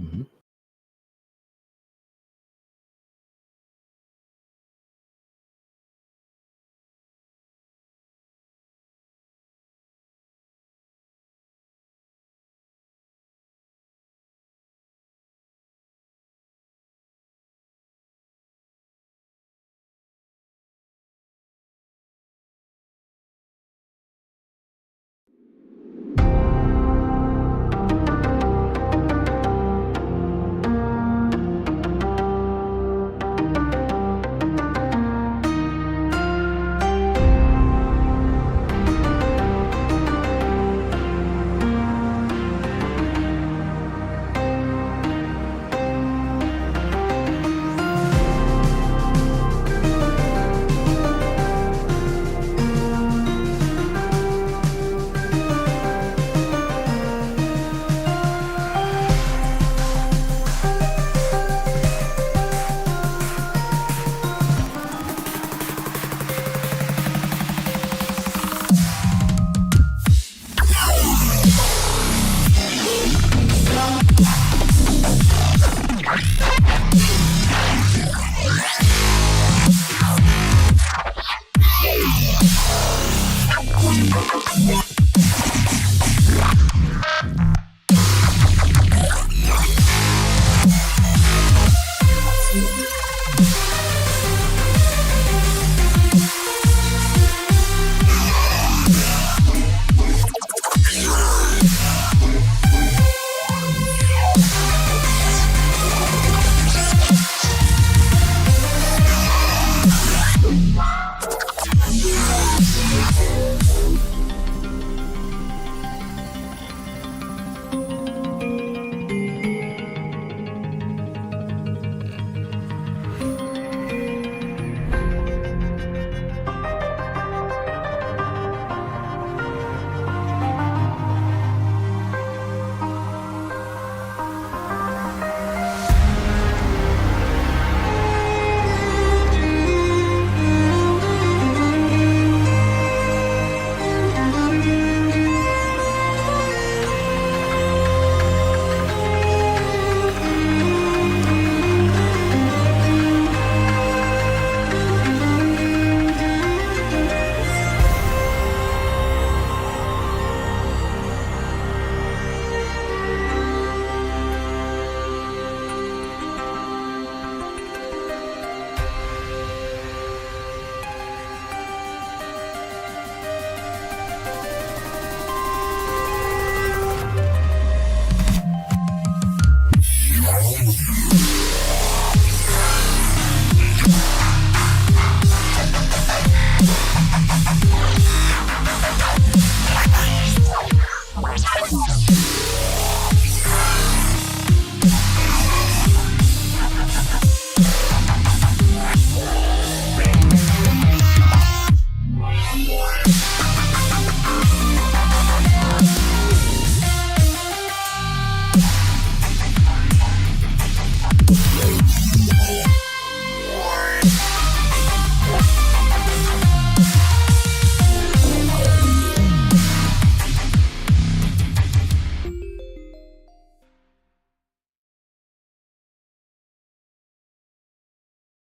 Mhm.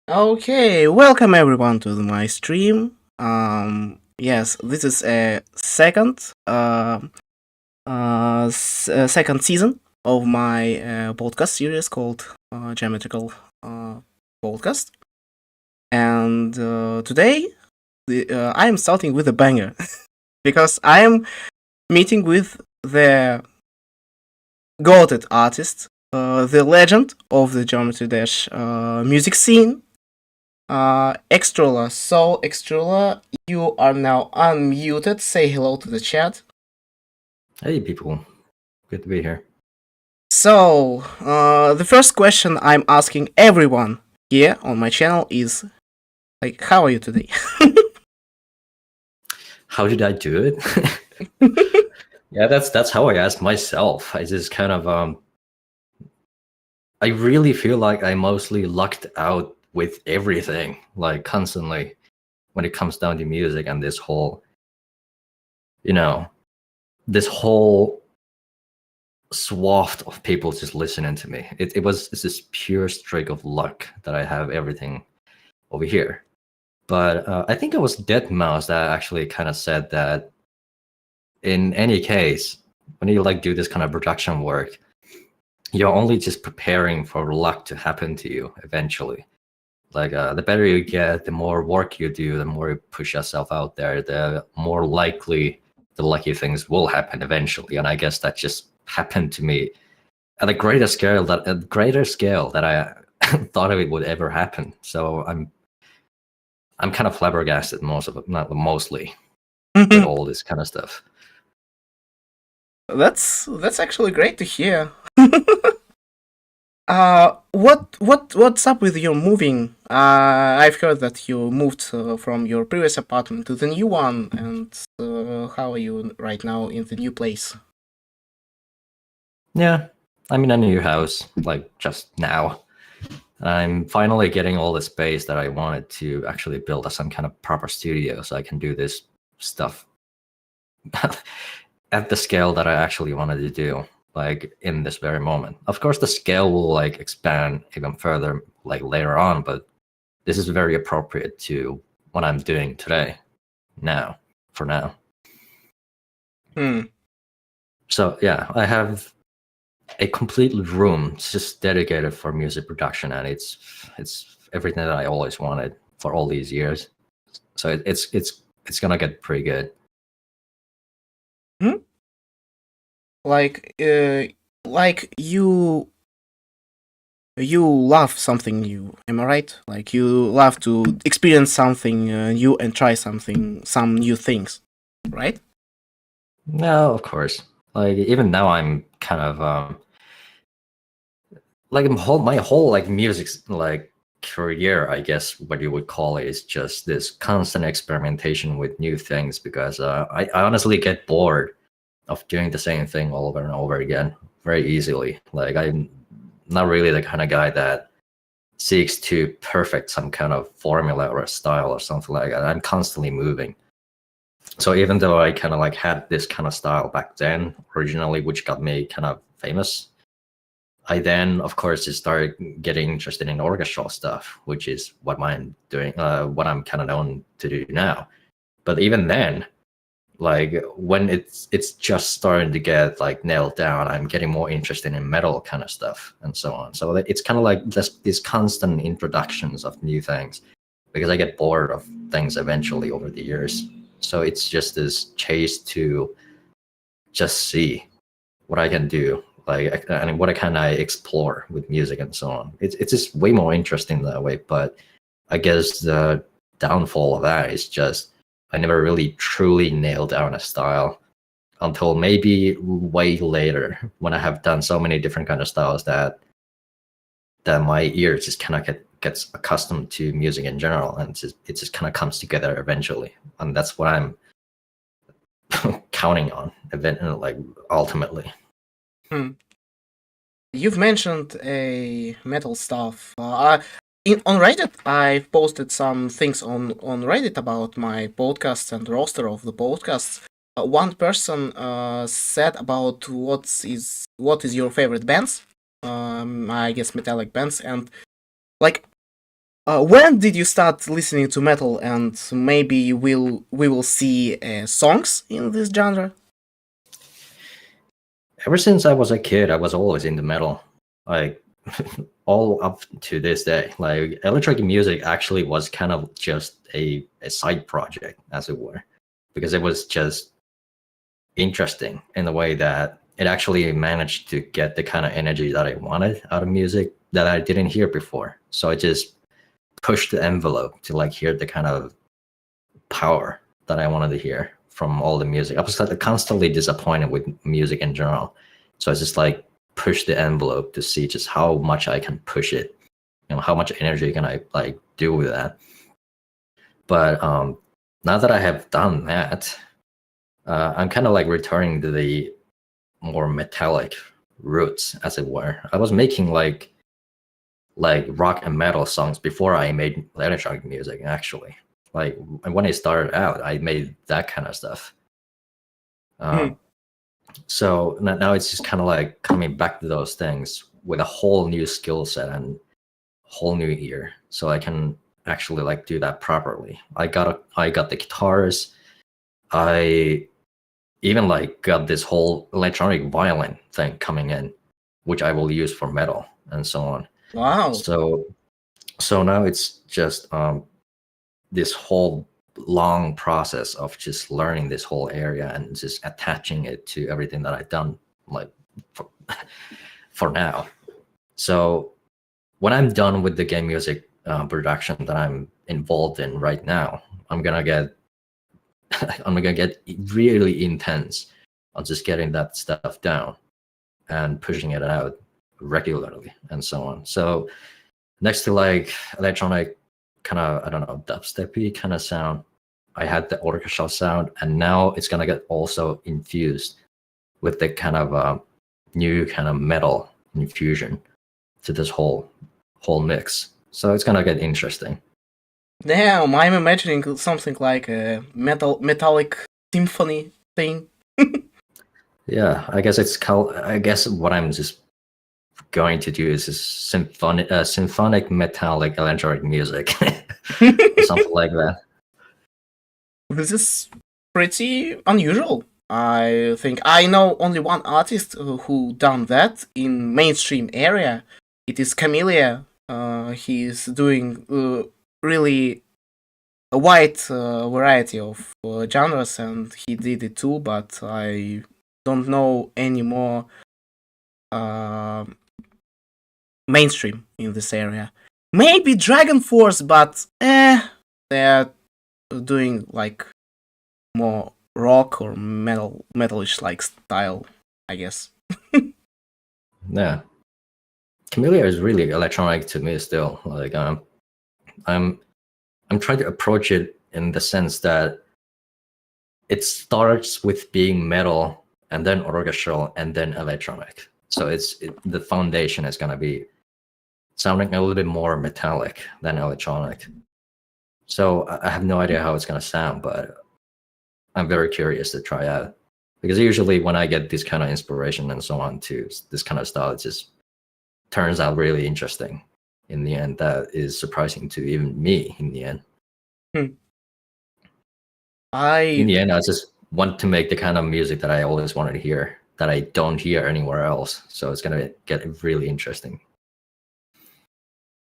Okay, welcome everyone to my stream. Yes, this is a second second season of my podcast series called Geometrical podcast. And today I am starting with a banger because I am meeting with the goated artist, the legend of the Geometry Dash music scene, XTRULLOR. So, XTRULLOR, you are now unmuted. Say hello to the chat. Hey, people. Good to be here. So, the first question I'm asking everyone here on my channel is, like, how are you today? How did I do it? Yeah, that's how I ask myself. I just kind of I really feel like I mostly lucked out with everything, like constantly, when it comes down to music and this whole, this whole swath of people just listening to me. It's this pure streak of luck that I have everything over here. But I think it was Deadmau5 that actually kind of said that in any case, when you like do this kind of production work, you're only just preparing for luck to happen to you eventually. Like the better you get, the more work you do, the more you push yourself out there, the more likely the lucky things will happen eventually. And I guess that just happened to me at a greater scale that I thought it would ever happen. So I'm kind of flabbergasted mostly with all this kind of stuff. That's actually great to hear. What's up with your moving? I've heard that you moved from your previous apartment to the new one, and how are you right now in the new place? Yeah, I'm in a new house, like just now. I'm finally getting all the space that I wanted to actually build some kind of proper studio, so I can do this stuff at the scale that I actually wanted to do, like in this very moment. Of course, the scale will like expand even further like later on, but this is very appropriate to what I'm doing today, for now. So yeah, I have a complete room just dedicated for music production, and it's everything that I always wanted for all these years. So it's gonna get pretty good. Like you love something new, am I right? Like you love to experience something new and try some new things, right? No, of course. Like even now, I'm kind of like my whole like music like career, I guess what you would call it, is just this constant experimentation with new things, because I honestly get bored of doing the same thing over and over again very easily. Like I'm not really the kind of guy that seeks to perfect some kind of formula or a style or something like that. I'm constantly moving. So even though I kind of like had this kind of style back then originally, which got me kind of famous, I then of course just started getting interested in orchestral stuff, which is what I'm doing, what I'm kind of known to do now. But even then, like when it's just starting to get like nailed down, I'm getting more interested in metal kind of stuff and so on. So it's kind of like these constant introductions of new things, because I get bored of things eventually over the years. So it's just this chase to just see what I can do, like, and what can I explore with music and so on. It's just way more interesting that way. But I guess the downfall of that is just I never really truly nailed down a style until maybe way later, when I have done so many different kind of styles that my ear just kind of gets accustomed to music in general, and it just kind of comes together eventually. And that's what I'm counting on, like ultimately. You've mentioned a metal stuff. On Reddit, I've posted some things on Reddit about my podcast and roster of the podcasts. One person said about what is your favorite bands. I guess metallic bands, and like, when did you start listening to metal? And maybe we will see songs in this genre. Ever since I was a kid, I was always into metal, like all up to this day. Like electronic music actually was kind of just a side project, as it were, because it was just interesting in the way that it actually managed to get the kind of energy that I wanted out of music that I didn't hear before. So I just pushed the envelope to like hear the kind of power that I wanted to hear from all the music. I was like constantly disappointed with music in general. So I just like push the envelope to see just how much I can push it, how much energy can I like do with that. But now that I have done that, I'm kind of like returning to the more metallic roots, as it were. I was making like rock and metal songs before I made electronic music, actually. Like when I started out, I made that kind of stuff. So now it's just kind of like coming back to those things with a whole new skill set and whole new ear, so I can actually like do that properly. I got the guitars. I even like got this whole electronic violin thing coming in, which I will use for metal and so on. Wow. So now it's just this whole long process of just learning this whole area and just attaching it to everything that I've done, like for now. So when I'm done with the game music production that I'm involved in right now, I'm gonna get really intense on just getting that stuff down and pushing it out regularly and so on. So next to like electronic kind of, I don't know, dubstepy kind of sound, I had the orchestral sound, and now it's gonna get also infused with the kind of new kind of metal infusion to this whole mix. So it's gonna get interesting. Damn, I'm imagining something like a metallic symphony thing. Yeah, I guess it's called. I guess what I'm just going to do is symphonic metallic electronic music, something like that. This is pretty unusual. I think I know only one artist who done that in mainstream area. It is Camellia. He's doing really a wide variety of genres, and he did it too. But I don't know any more mainstream in this area. Maybe Dragon Force, but they're doing like more rock or metalish like style, I guess. Yeah, Camellia is really electronic to me still. Like I'm trying to approach it in the sense that it starts with being metal and then orchestral and then electronic. So the foundation is gonna be sounding a little bit more metallic than electronic. So I have no idea how it's gonna sound, but I'm very curious to try out, because usually when I get this kind of inspiration and so on to this kind of style, it just turns out really interesting in the end. That is surprising to even me in the end. In the end, I just want to make the kind of music that I always wanted to hear, that I don't hear anywhere else. So it's gonna get really interesting.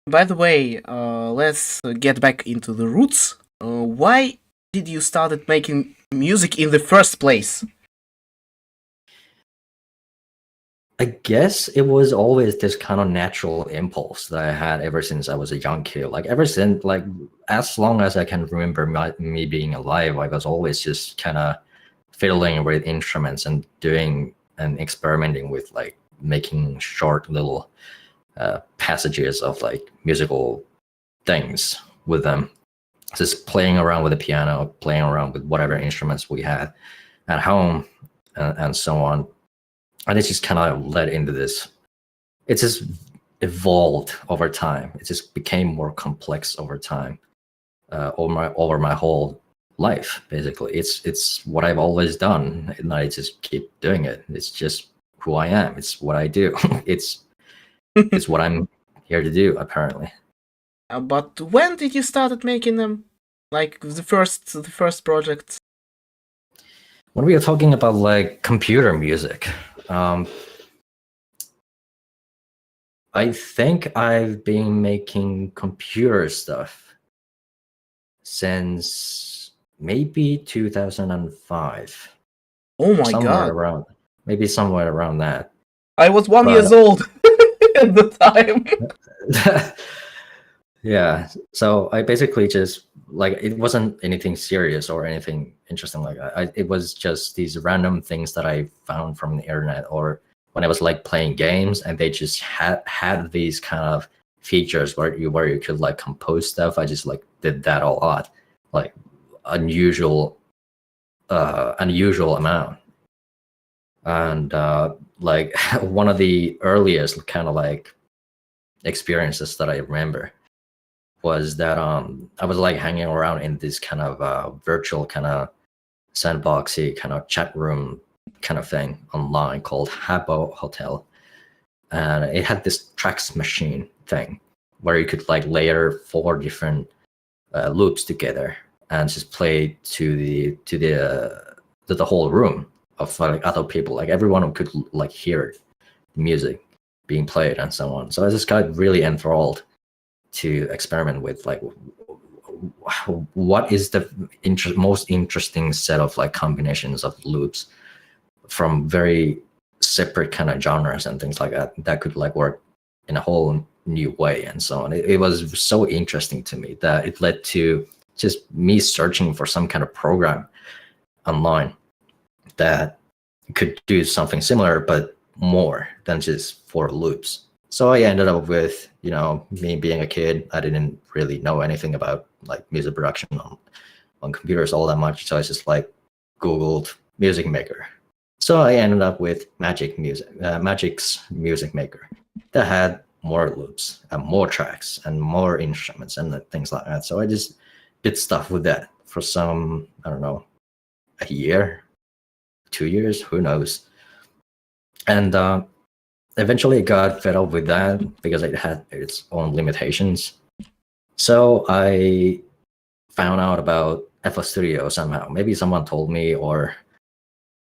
By the way, let's get back into the roots. Why did you started making music in the first place? I guess it was always this kind of natural impulse that I had ever since I was a young kid. Like ever since, like as long as I can remember me being alive, I was always just kind of fiddling with instruments and doing and experimenting with like making short little passages of like musical things with them. Just playing around with the piano, playing around with whatever instruments we had at home, and so on. And it just kind of led into this. It just evolved over time. It just became more complex over time, over my whole life. Basically, it's what I've always done, and I just keep doing it. It's just who I am. It's what I do. it's what I'm here to do, apparently. But when did you started making them? Like the first project? When we are talking about like computer music, I think I've been making computer stuff since maybe 2005. Oh my god! Somewhere around that. I was 1 year old at the time. Yeah, so I basically just like, it wasn't anything serious or anything interesting like that. It was just these random things that I found from the internet, or when I was like playing games and they just had these kind of features where you could like compose stuff. I just like did that a lot, like unusual amount. And like one of the earliest kind of like experiences that I remember was that I was like hanging around in this kind of virtual kind of sandboxy kind of chat room kind of thing online called Habbo Hotel, and it had this tracks machine thing where you could like layer 4 different loops together and just play to the whole room of like other people. Like everyone could like hear the music being played and so on. So I just got really enthralled to experiment with like what is the most interesting set of like combinations of loops from very separate kind of genres and things like that that could like work in a whole new way and so on. It was so interesting to me that it led to just me searching for some kind of program online that could do something similar but more than just 4 loops. So I ended up with, you know, me being a kid, I didn't really know anything about like music production on computers all that much. So I just like Googled music maker. So I ended up with Magic's music maker that had more loops and more tracks and more instruments and things like that. So I just did stuff with that for some, I don't know, a year, 2 years, who knows. And eventually got fed up with that because it had its own limitations. So I found out about FL Studio somehow. Maybe someone told me, or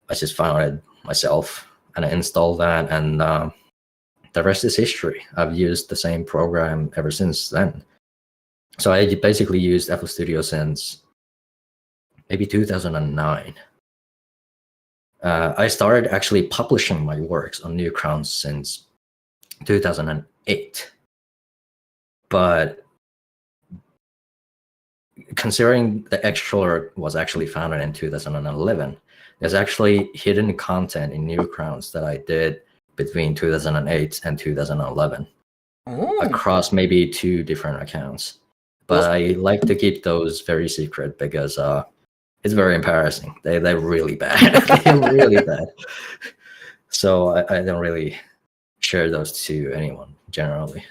I just found it myself and I installed that, and the rest is history. I've used the same program ever since then. So I basically used FL Studio since maybe 2009. I started actually publishing my works on Newgrounds since 2008. But considering the XTRULLOR was actually founded in 2011, there's actually hidden content in Newgrounds that I did between 2008 and 2011 across maybe 2 different accounts. But I like to keep those very secret because it's very embarrassing. They're really bad. They're really bad. So I don't really share those to anyone generally.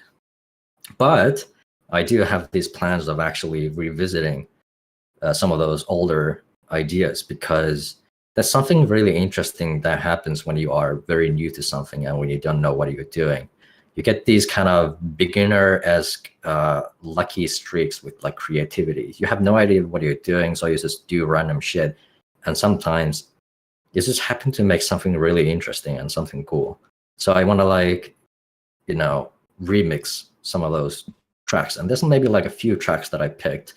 But I do have these plans of actually revisiting some of those older ideas, because there's something really interesting that happens when you are very new to something and when you don't know what you're doing. You get these kind of beginner-esque lucky streaks with like creativity. You have no idea what you're doing, so you just do random shit. And sometimes you just happen to make something really interesting and something cool. So I want to like, you know, remix some of those tracks. And there's maybe like a few tracks that I picked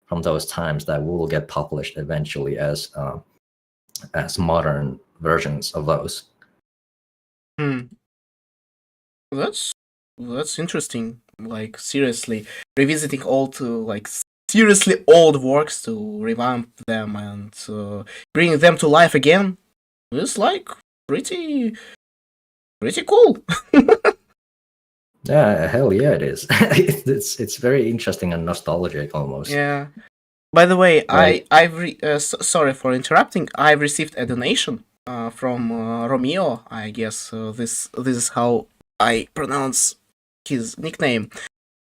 from those times that will get published eventually as modern versions of those. That's interesting. Like seriously, revisiting old seriously old works to revamp them and bring them to life again is like pretty cool. Yeah, hell yeah, it is. It's very interesting and nostalgic almost. Yeah. By the way, Right. sorry for interrupting. I've received a donation from Romeo. I guess this is how I pronounce his nickname.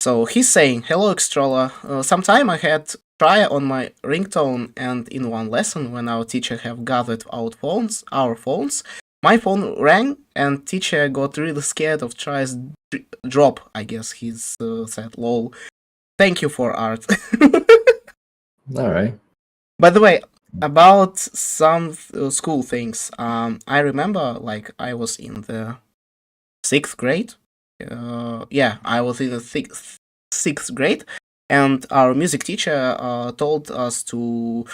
So he's saying, "Hello, XTRULLOR. Sometime I had try on my ringtone, and in one lesson, when our teacher have gathered our phones, my phone rang, and teacher got really scared of tries drop. I guess he's said, lol. Thank you for art." All right. By the way, about some school things, I remember like I was in the 6th grade. I was in the sixth grade, and our music teacher told us to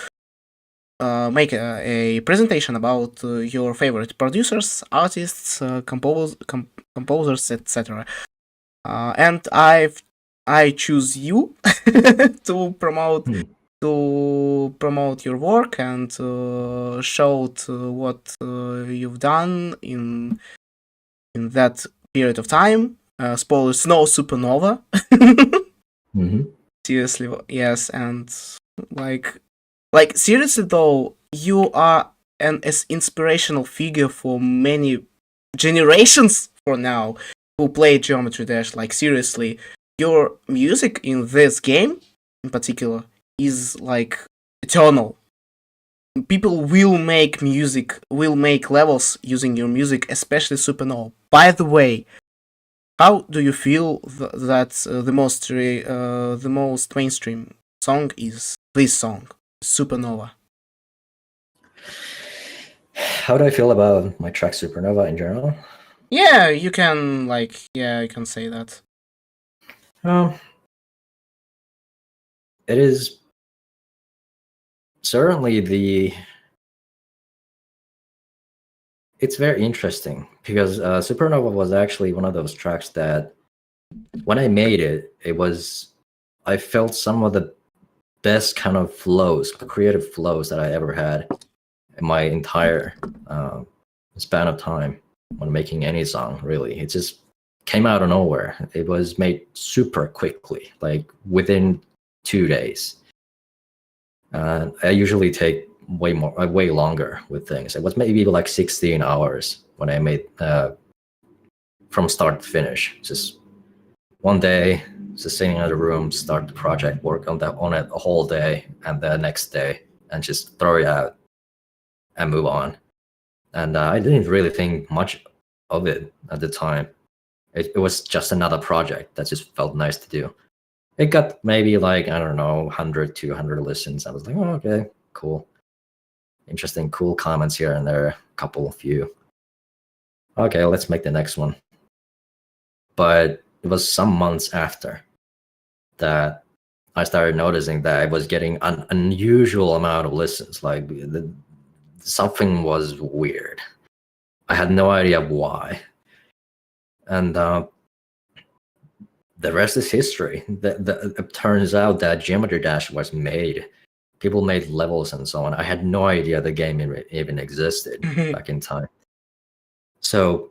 make a presentation about your favorite producers, artists, composers, etc. And I choose you to promote. To promote your work and show what you've done in that period of time. Spoilers: no Supernova. Seriously, yes, and like seriously though, you are an inspirational figure for many generations for now who play Geometry Dash. Like seriously, your music in this game, in particular, is like eternal. people will make levels using your music, especially Supernova. By the way, how do you feel that the most mainstream song is this song, Supernova? How do I feel about my track Supernova in general? Yeah, you can say that. It is certainly it's very interesting because Supernova was actually one of those tracks that when I made it, I felt some of the best kind of flows, creative flows that I ever had in my entire span of time when making any song, really. It just came out of nowhere. It was made super quickly, like within 2 days. I usually take way longer with things. It was maybe like 16 hours when I made from start to finish. Just one day, just sitting in the room, start the project, work on it a whole day, and the next day, and just throw it out and move on. And I didn't really think much of it at the time. It was just another project that just felt nice to do. It got maybe like, I don't know, 100, 200 listens. I was like, oh, okay, cool. Interesting, cool comments here and there, a few. Okay, let's make the next one. But it was some months after that I started noticing that I was getting an unusual amount of listens. Like something was weird. I had no idea why. And the rest is history. It turns out that Geometry Dash was made. People made levels and so on. I had no idea the game even existed back in time. So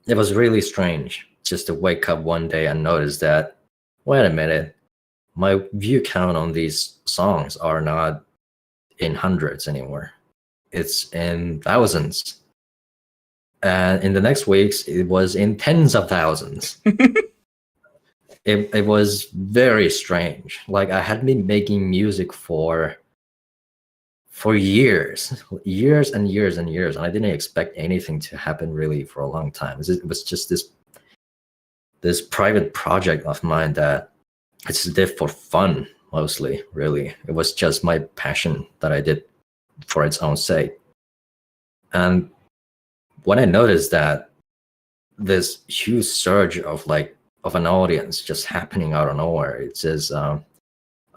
it was really strange just to wake up one day and notice that, wait a minute, my view count on these songs are not in hundreds anymore. It's in thousands. And in the next weeks, it was in tens of thousands. It was very strange. Like I had been making music for years and years and years, and I didn't expect anything to happen really for a long time. It was just this private project of mine that I just did for fun mostly. Really, it was just my passion that I did for its own sake. And when I noticed that this huge surge of an audience just happening out of nowhere, it's just I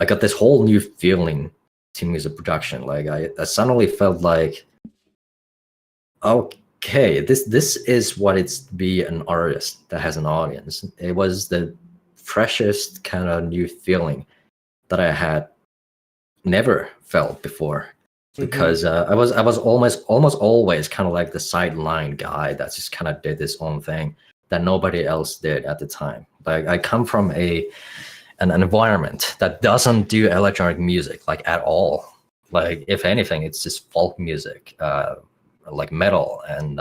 got this whole new feeling to music production. Like I suddenly felt like, okay, this is what it's to be an artist that has an audience. It was the freshest kind of new feeling that I had never felt before. Because I was almost always kind of like the sideline guy that just kind of did his own thing that nobody else did at the time. Like I come from an environment that doesn't do electronic music like at all. Like if anything, it's just folk music, like metal and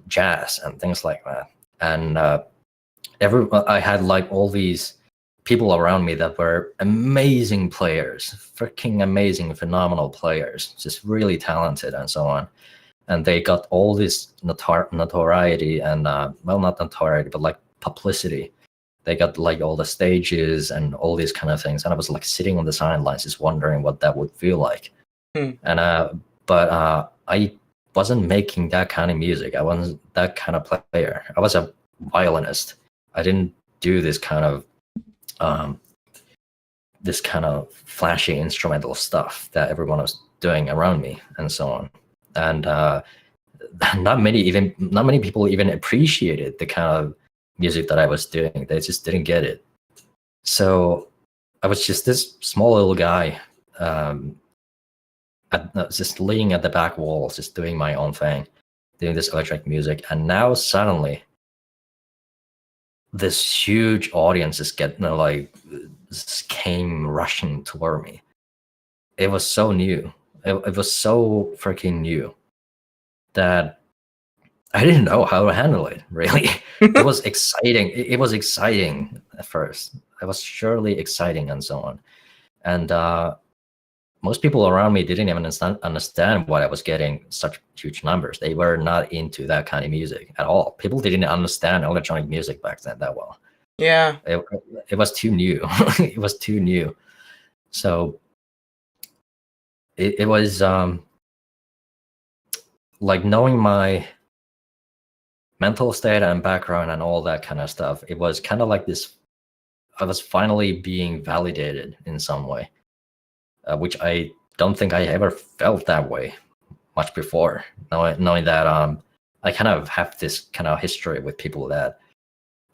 jazz and things like that. And I had like all these people around me that were amazing players, freaking amazing, phenomenal players, just really talented and so on. And they got all this notoriety and, well, not notoriety, but like publicity. They got like all the stages and all these kind of things. And I was like sitting on the sidelines just wondering what that would feel like. And but I wasn't making that kind of music. I wasn't that kind of player. I was a violinist. I didn't do this kind of flashy instrumental stuff that everyone was doing around me and so on. And not many people even appreciated the kind of music that I was doing. They just didn't get it. So I was just this small little guy, just laying at the back walls, just doing my own thing, doing this electronic music. And now suddenly this huge audience is came rushing toward me. It was so new. It was so freaking new that I didn't know how to handle it, really. It was exciting. It was exciting at first. It was surely exciting and so on. And most people around me didn't even understand why I was getting such huge numbers. They were not into that kind of music at all. People didn't understand electronic music back then that well. Yeah. It was too new. It was too new. So it was like knowing my mental state and background and all that kind of stuff. It was kind of like this. I was finally being validated in some way. Which I don't think I ever felt that way much before. Knowing that I kind of have this kind of history with people that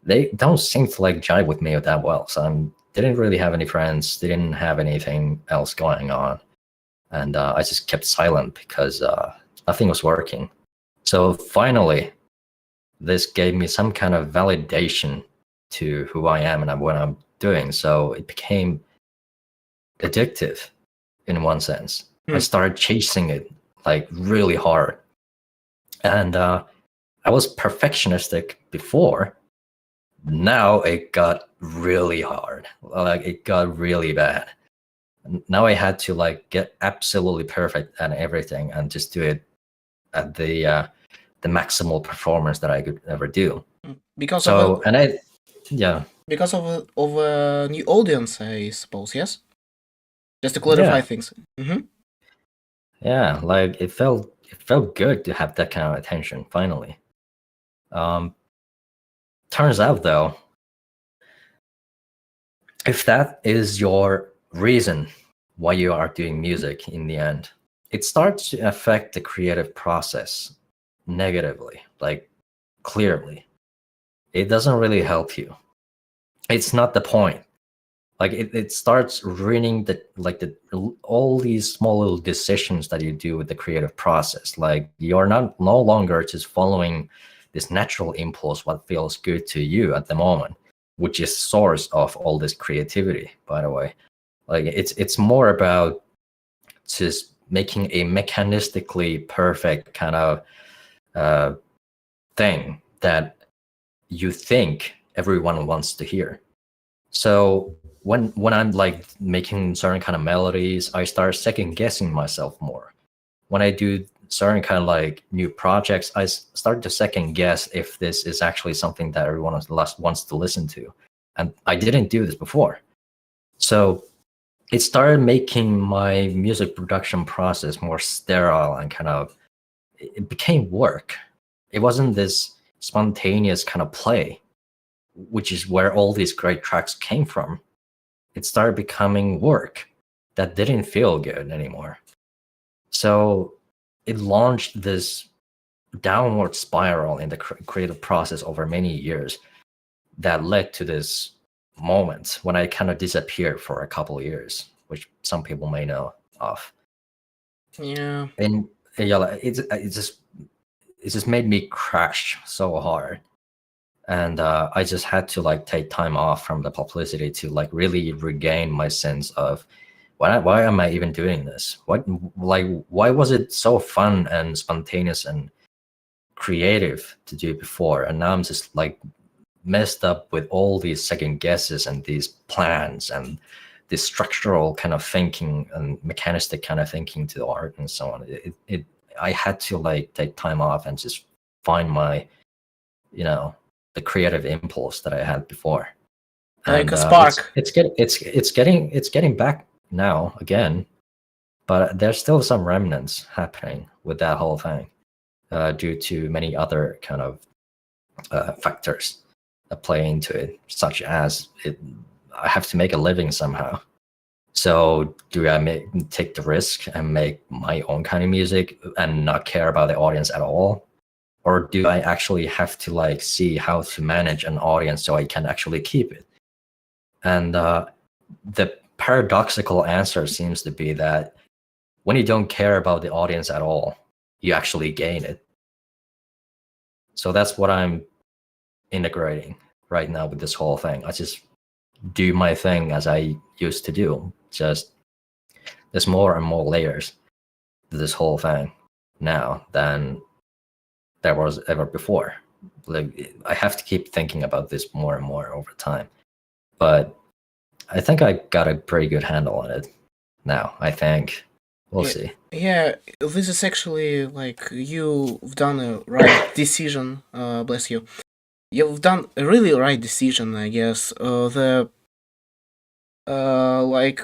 they don't seem to like jive with me that well. So I didn't really have any friends, didn't have anything else going on. And I just kept silent because nothing was working. So finally, this gave me some kind of validation to who I am and what I'm doing. So it became addictive. In one sense, I started chasing it like really hard, and I was perfectionistic before. Now it got really hard, like it got really bad. Now I had to like get absolutely perfect at everything and just do it at the maximal performance that I could ever do. Because because of a new audience, I suppose. Yes. Just to clarify things. Mm-hmm. Yeah, like it felt good to have that kind of attention finally. Turns out though, if that is your reason why you are doing music in the end, it starts to affect the creative process negatively, like clearly. It doesn't really help you. It's not the point. Like it starts ruining all these small little decisions that you do with the creative process. Like you're no longer just following this natural impulse, what feels good to you at the moment, which is source of all this creativity, by the way. Like it's more about just making a mechanistically perfect kind of thing that you think everyone wants to hear. So when I'm like making certain kind of melodies, I start second guessing myself more. When I do certain kind of like new projects, I start to second guess if this is actually something that everyone wants to listen to. And I didn't do this before. So it started making my music production process more sterile and kind of, it became work. It wasn't this spontaneous kind of play, which is where all these great tracks came from. It started becoming work that didn't feel good anymore. So it launched this downward spiral in the creative process over many years that led to this moment when I kind of disappeared for a couple of years, which some people may know of. Yeah. And yeah, it just made me crash so hard. And I just had to like take time off from the publicity to like really regain my sense of why am I even doing this? Why was it so fun and spontaneous and creative to do before? And now I'm just like messed up with all these second guesses and these plans and this structural kind of thinking and mechanistic kind of thinking to the art and so on. I had to like take time off and just find my, the creative impulse that I had before. Like a spark. It's getting back now again, but there's still some remnants happening with that whole thing, due to many other kind of factors that play into it, such as I have to make a living somehow. So do I take the risk and make my own kind of music and not care about the audience at all? Or do I actually have to like see how to manage an audience so I can actually keep it? And the paradoxical answer seems to be that when you don't care about the audience at all, you actually gain it. So that's what I'm integrating right now with this whole thing. I just do my thing as I used to do. Just there's more and more layers to this whole thing now than there was ever before. Like I have to keep thinking about this more and more over time. But I think I got a pretty good handle on it now, I think. We'll Yeah. see. Yeah, this is actually like you've done a right decision. Bless you. You've done a really right decision, I guess. Like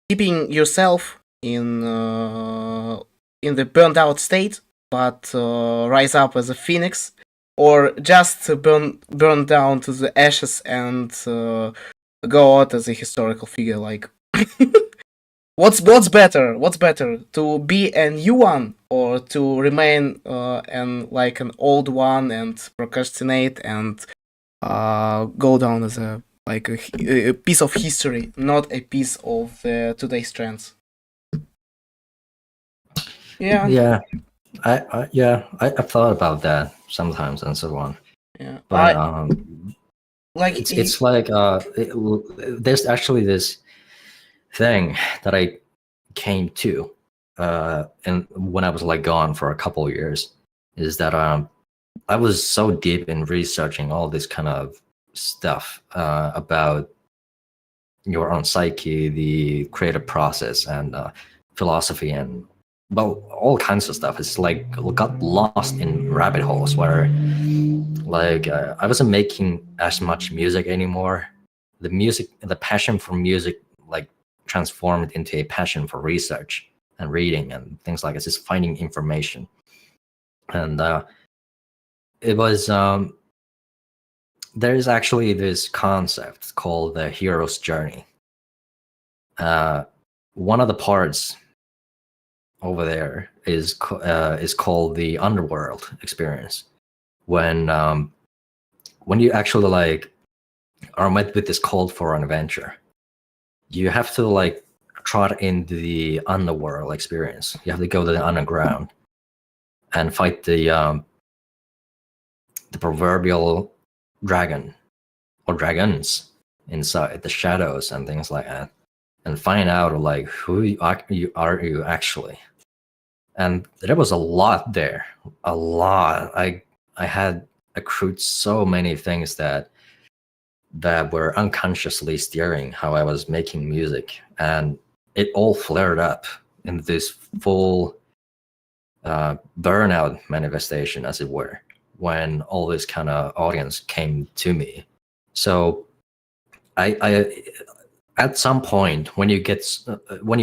keeping yourself in the burned out state, but rise up as a phoenix, or just burn down to the ashes and go out as a historical figure. Like, what's better? What's better, to be a new one or to remain an old one and procrastinate and go down as a piece of history, not a piece of today's trends. Yeah. I've thought about that sometimes and so on. Yeah. But it's like there's actually this thing that I came to and when I was like gone for a couple of years, is that I was so deep in researching all this kind of stuff about your own psyche, the creative process, and philosophy, and all kinds of stuff. It's like got lost in rabbit holes where like I wasn't making as much music anymore. The passion for music like transformed into a passion for research and reading and things like this, just finding information. And it was there is actually this concept called the hero's journey. One of the parts over there is called the underworld experience. When you actually like are met with this call for an adventure, you have to like trot into the underworld experience. You have to go to the underground and fight the proverbial dragon or dragons inside the shadows and things like that, and find out like who you are actually. And there was a lot there, a lot. I had accrued so many things that were unconsciously steering how I was making music, and it all flared up in this full burnout manifestation, as it were, when all this kind of audience came to me. So I at some point when you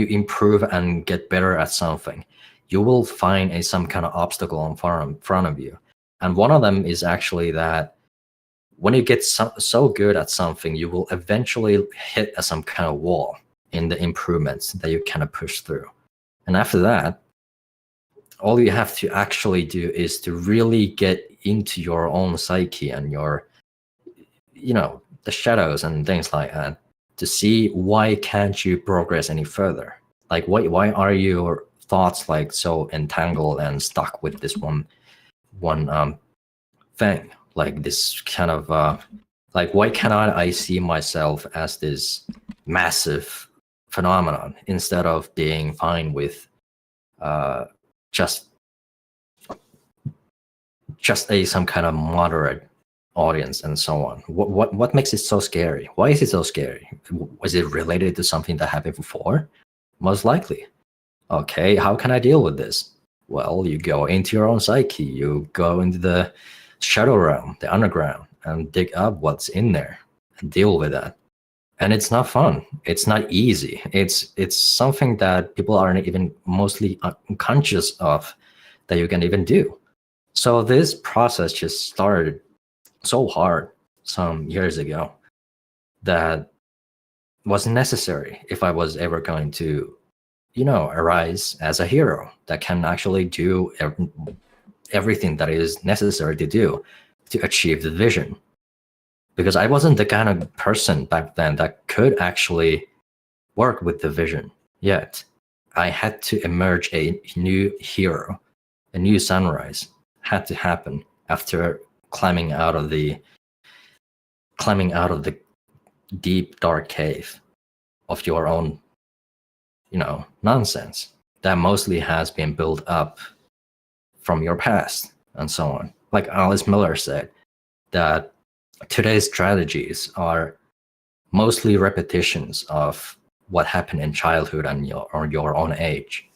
improve and get better at something, you will find some kind of obstacle in front of you. And one of them is actually that when you get so good at something, you will eventually hit some kind of wall in the improvements that you kind of push through. And after that, all you have to actually do is to really get into your own psyche and your, the shadows and things like that, to see why can't you progress any further. Like why are your thoughts like so entangled and stuck with this one thing, like this kind of like why cannot I see myself as this massive phenomenon instead of being fine with just some kind of moderate audience and so on. What makes it so scary? Why is it so scary? Was it related to something that happened before? Most likely. Okay, how can I deal with this? Well, you go into your own psyche, you go into the shadow realm, the underground, and dig up what's in there and deal with that. And it's not fun. It's not easy. It's something that people aren't even mostly unconscious of that you can even do. So this process just started so hard some years ago that was necessary if I was ever going to, arise as a hero that can actually do everything that is necessary to do to achieve the vision. Because I wasn't the kind of person back then that could actually work with the vision yet. I had to emerge a new hero, a new sunrise had to happen after climbing out of the deep dark cave of your own nonsense that mostly has been built up from your past and so on. Like Alice Miller said, that today's strategies are mostly repetitions of what happened in childhood and your own age.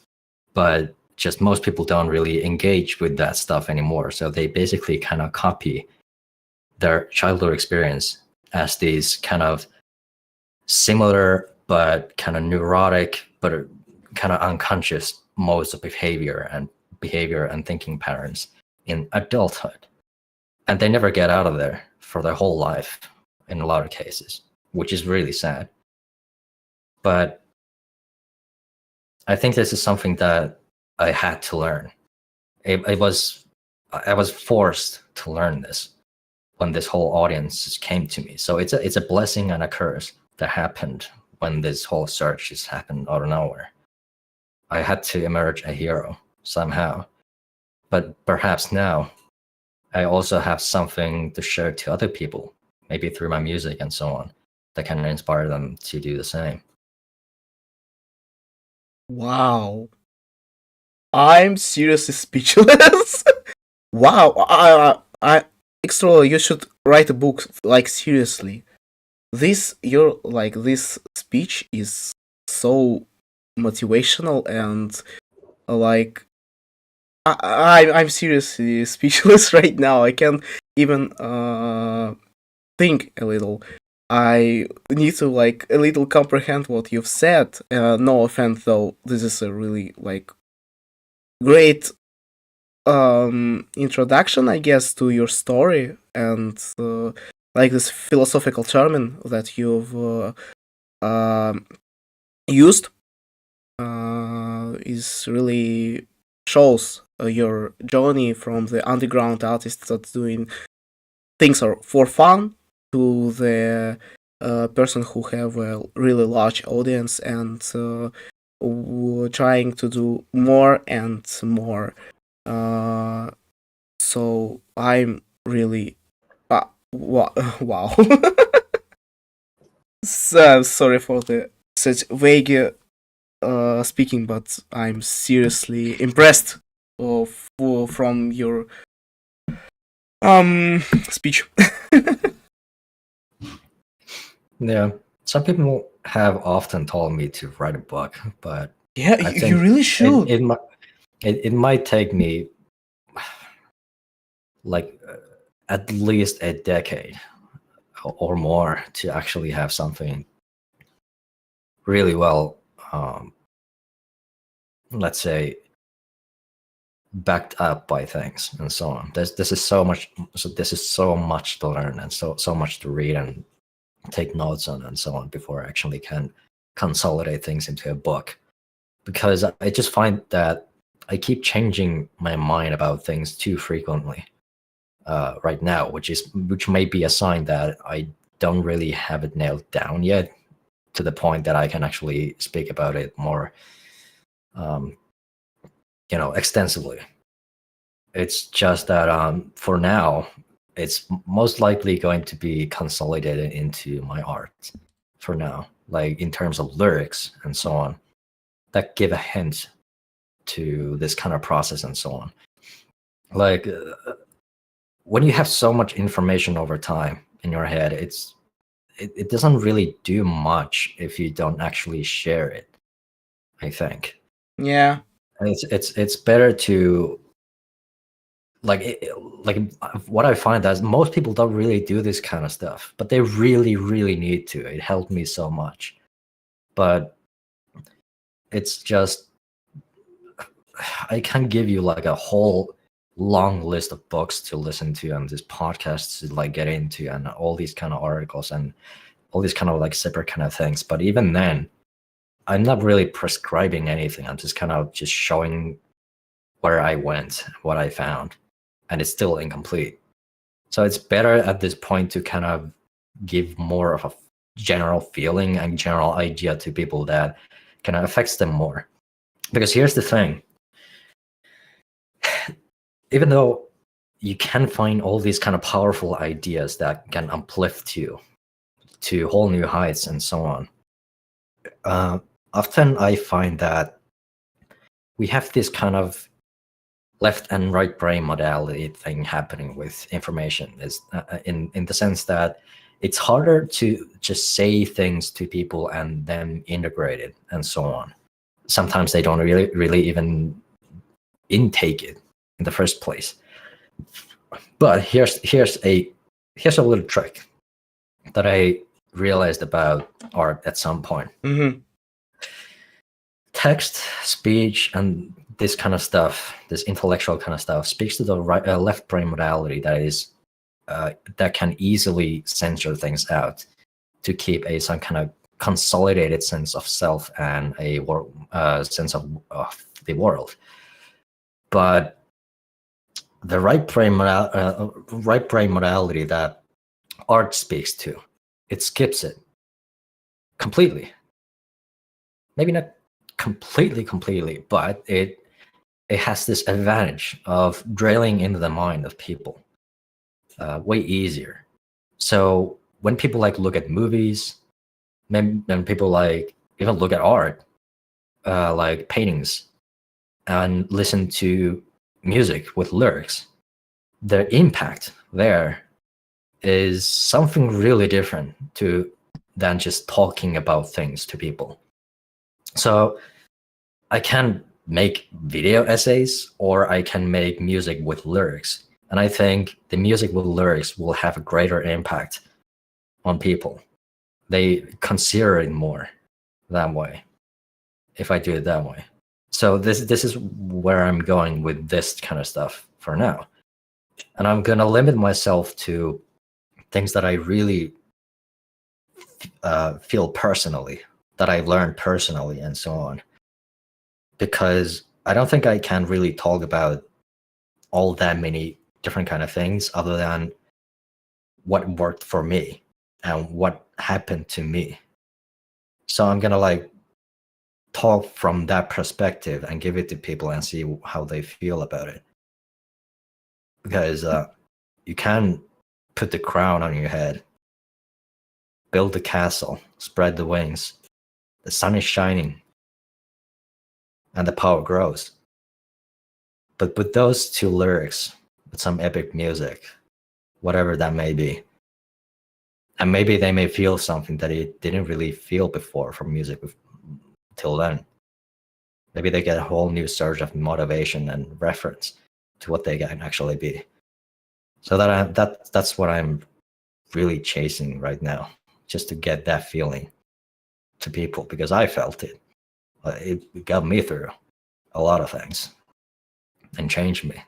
But just most people don't really engage with that stuff anymore. So they basically kind of copy their childhood experience as these kind of similar but kind of neurotic but kind of unconscious modes of behavior and thinking patterns in adulthood. And they never get out of there for their whole life in a lot of cases, which is really sad. But I think this is something that I had to learn. I was forced to learn this when this whole audience came to me. So it's a blessing and a curse that happened when this whole search just happened out of nowhere. I had to emerge a hero somehow. But perhaps now I also have something to share to other people, maybe through my music and so on, that can inspire them to do the same. Wow. I'm seriously speechless. Wow. XTRULLOR, you should write a book, like, seriously. This speech is so motivational and, like, I'm seriously speechless right now. I can't even think a little. I need to, like, a little comprehend what you've said. No offense, though. This is a really, like, great introduction, I guess, to your story, and like this philosophical term that you've used is really shows your journey from the underground artist that's doing things for fun to the person who have a really large audience and trying to do more and more. So I'm really wow. So, sorry for the such vague speaking, but I'm seriously impressed from your speech. Yeah, some people have often told me to write a book, but Yeah, I you think really should. it might take me like at least a decade or more to actually have something really well, let's say, backed up by things and so on. This is so much. So this is so much to learn and so much to read and take notes on and so on before I actually can consolidate things into a book. Because I just find that I keep changing my mind about things too frequently right now, which may be a sign that I don't really have it nailed down yet to the point that I can actually speak about it more, extensively. It's just that for now, it's most likely going to be consolidated into my art for now, like in terms of lyrics and so on, that give a hint to this kind of process and so on. Like when you have so much information over time in your head, it doesn't really do much if you don't actually share it, I think. Yeah. And it's better to like what I find is most people don't really do this kind of stuff, but they really, really need to. It helped me so much. But it's just I can give you like a whole long list of books to listen to and these podcasts to like get into and all these kind of articles and all these kind of like separate kind of things. But even then, I'm not really prescribing anything. I'm just kind of just showing where I went, what I found, and it's still incomplete. So it's better at this point to kind of give more of a general feeling and general idea to people that kind of affects them more. Because here's the thing. Even though you can find all these kind of powerful ideas that can uplift you to whole new heights and so on, often I find that we have this kind of left and right brain modality thing happening with information is in the sense that it's harder to just say things to people and then integrate it and so on. Sometimes they don't really even intake it in the first place. But here's a little trick that I realized about art at some point. Text, speech, and this kind of stuff, this intellectual kind of stuff, speaks to the left brain modality that is that can easily censor things out to keep some kind of consolidated sense of self and a sense of the world. But the right brain modality that art speaks to, it skips it completely. Maybe not completely, but it has this advantage of drilling into the mind of people way easier. So when people like look at movies, when people like even look at art, like paintings, and listen to music with lyrics, the impact there is something really different than just talking about things to people. So I can make video essays, or I can make music with lyrics. And I think the music with lyrics will have a greater impact on people. They consider it more that way, if I do it that way. So this is where I'm going with this kind of stuff for now. And I'm going to limit myself to things that I really feel personally, that I learned personally, and so on. Because I don't think I can really talk about all that many different kind of things other than what worked for me and what happened to me. So I'm going to like talk from that perspective and give it to people and see how they feel about it. Because you can put the crown on your head, build the castle, spread the wings, the sun is shining, and the power grows. But with those two lyrics, with some epic music, whatever that may be, and maybe they may feel something that it didn't really feel before from music till then. Maybe they get a whole new surge of motivation and reference to what they can actually be. So that's what I'm really chasing right now, just to get that feeling to people, because I felt it. It got me through a lot of things and changed me.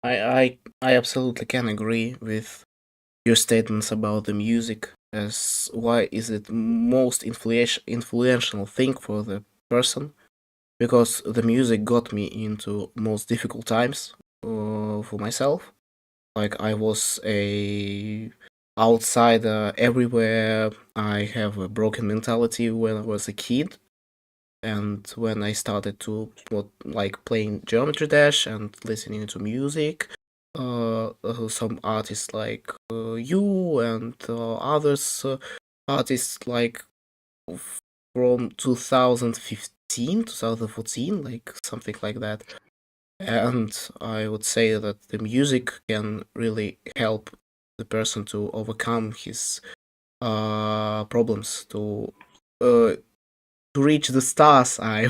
I absolutely can agree with your statements about the music, as why is it most influential thing for the person, because the music got me into most difficult times for myself. Like, I was a outsider everywhere. I have a broken mentality when I was a kid, and when I started to playing Geometry Dash and listening to music, some artists like you and others artists like from 2015, 2014, like something like that. And I would say that the music can really help the person to overcome his problems, to reach the stars. I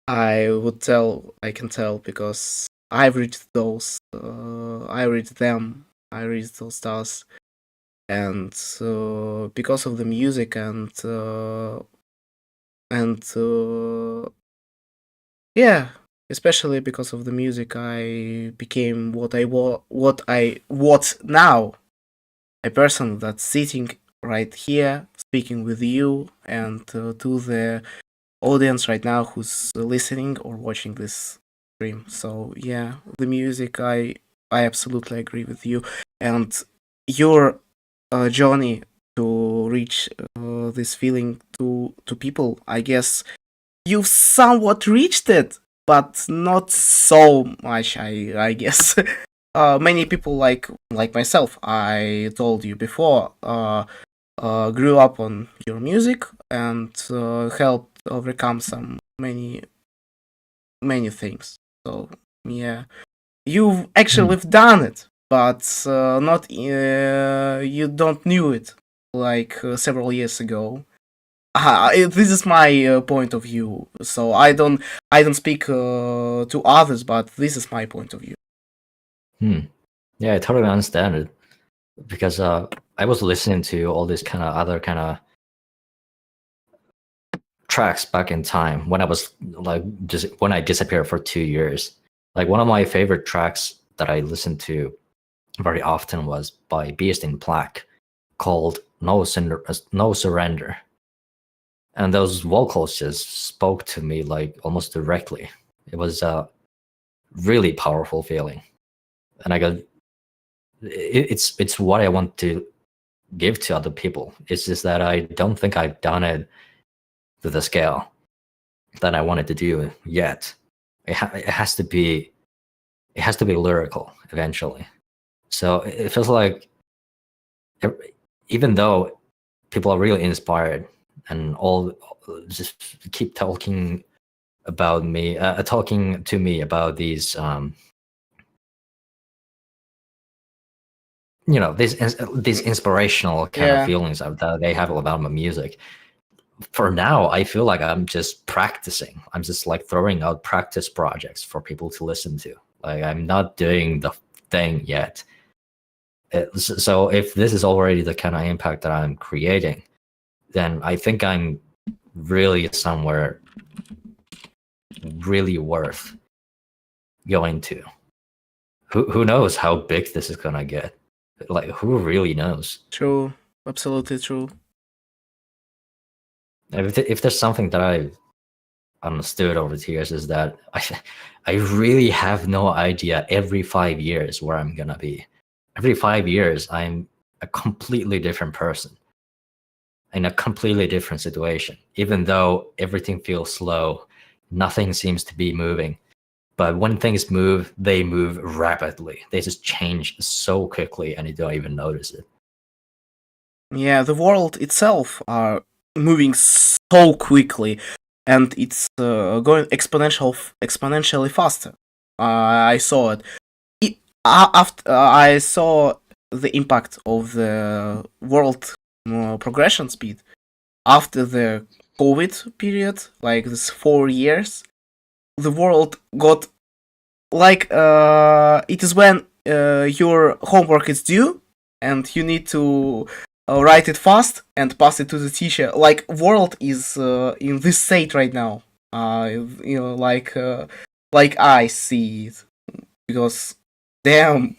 can tell, because I've reached those. I reached them. I reached those stars, and because of the music and yeah, especially because of the music, I became what now, a person that's sitting right here speaking with you and to the audience right now who's listening or watching this stream. So yeah, the music, I absolutely agree with you, and your journey to reach this feeling to people, I guess you've somewhat reached it, but not so much, I guess. Many people like myself, I told you before, grew up on your music and helped overcome some many things. So yeah, you've actually done it, but not you don't knew it like several years ago. This is my point of view. So I don't speak to others, but this is my point of view. Yeah, I totally understand it, because I was listening to all these kind of other kind of tracks back in time when I was like when I disappeared for 2 years. Like one of my favorite tracks that I listened to very often was by Beast in Black, called No Surrender. And those vocals just spoke to me like almost directly. It was a really powerful feeling, and I got it's what I want to give to other people. It's just that I don't think I've done it to the scale that I wanted to do yet. It has to be lyrical eventually. So it feels like even though people are really inspired and all just keep talking about me, talking to me about these, these inspirational kind of feelings that they have about my music. For now, I feel like I'm just practicing. I'm just like throwing out practice projects for people to listen to. Like I'm not doing the thing yet. So if this is already the kind of impact that I'm creating, then I think I'm really somewhere really worth going to. Who knows how big this is gonna get? Like who really knows? True, absolutely true. If there's something that I've understood over the years, is that I really have no idea every 5 years where I'm gonna be. Every 5 years, I'm a completely different person in a completely different situation. Even though everything feels slow, nothing seems to be moving. But when things move, they move rapidly. They just change so quickly, and you don't even notice it. Yeah, the world itself are moving so quickly, and it's going exponentially faster. I saw it. After I saw the impact of the world progression speed after the COVID period, like this 4 years. The world got like it is when your homework is due and you need to write it fast and pass it to the teacher. Like world is in this state right now. Like I see it, because damn,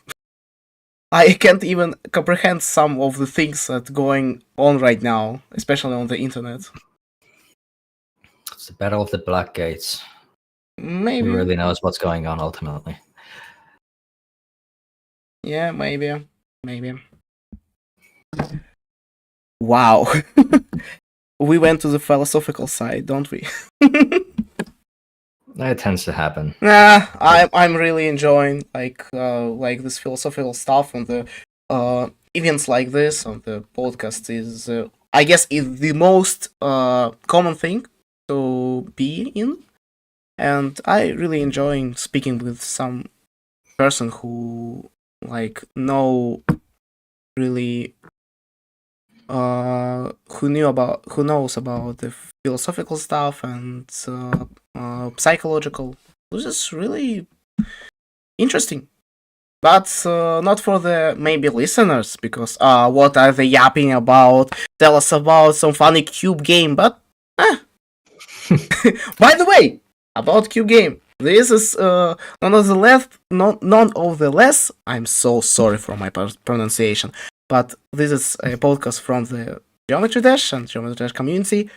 I can't even comprehend some of the things that going on right now, especially on the internet. It's the battle of the Black Gates. Maybe. Who really knows what's going on ultimately? Yeah, maybe. Wow. We went to the philosophical side, don't we? That tends to happen. Nah, I'm really enjoying like this philosophical stuff on the events like this on the podcast is I guess is the most common thing to be in, and I really enjoying speaking with some person who like know really who knows about the philosophical stuff and psychological. This is really interesting, but not for the maybe listeners, because what are they yapping about? Tell us about some funny cube game. But by the way, about cube game, this is none of the less. I'm so sorry for my pronunciation, but this is a podcast from the Geometry Dash and Geometry Dash community.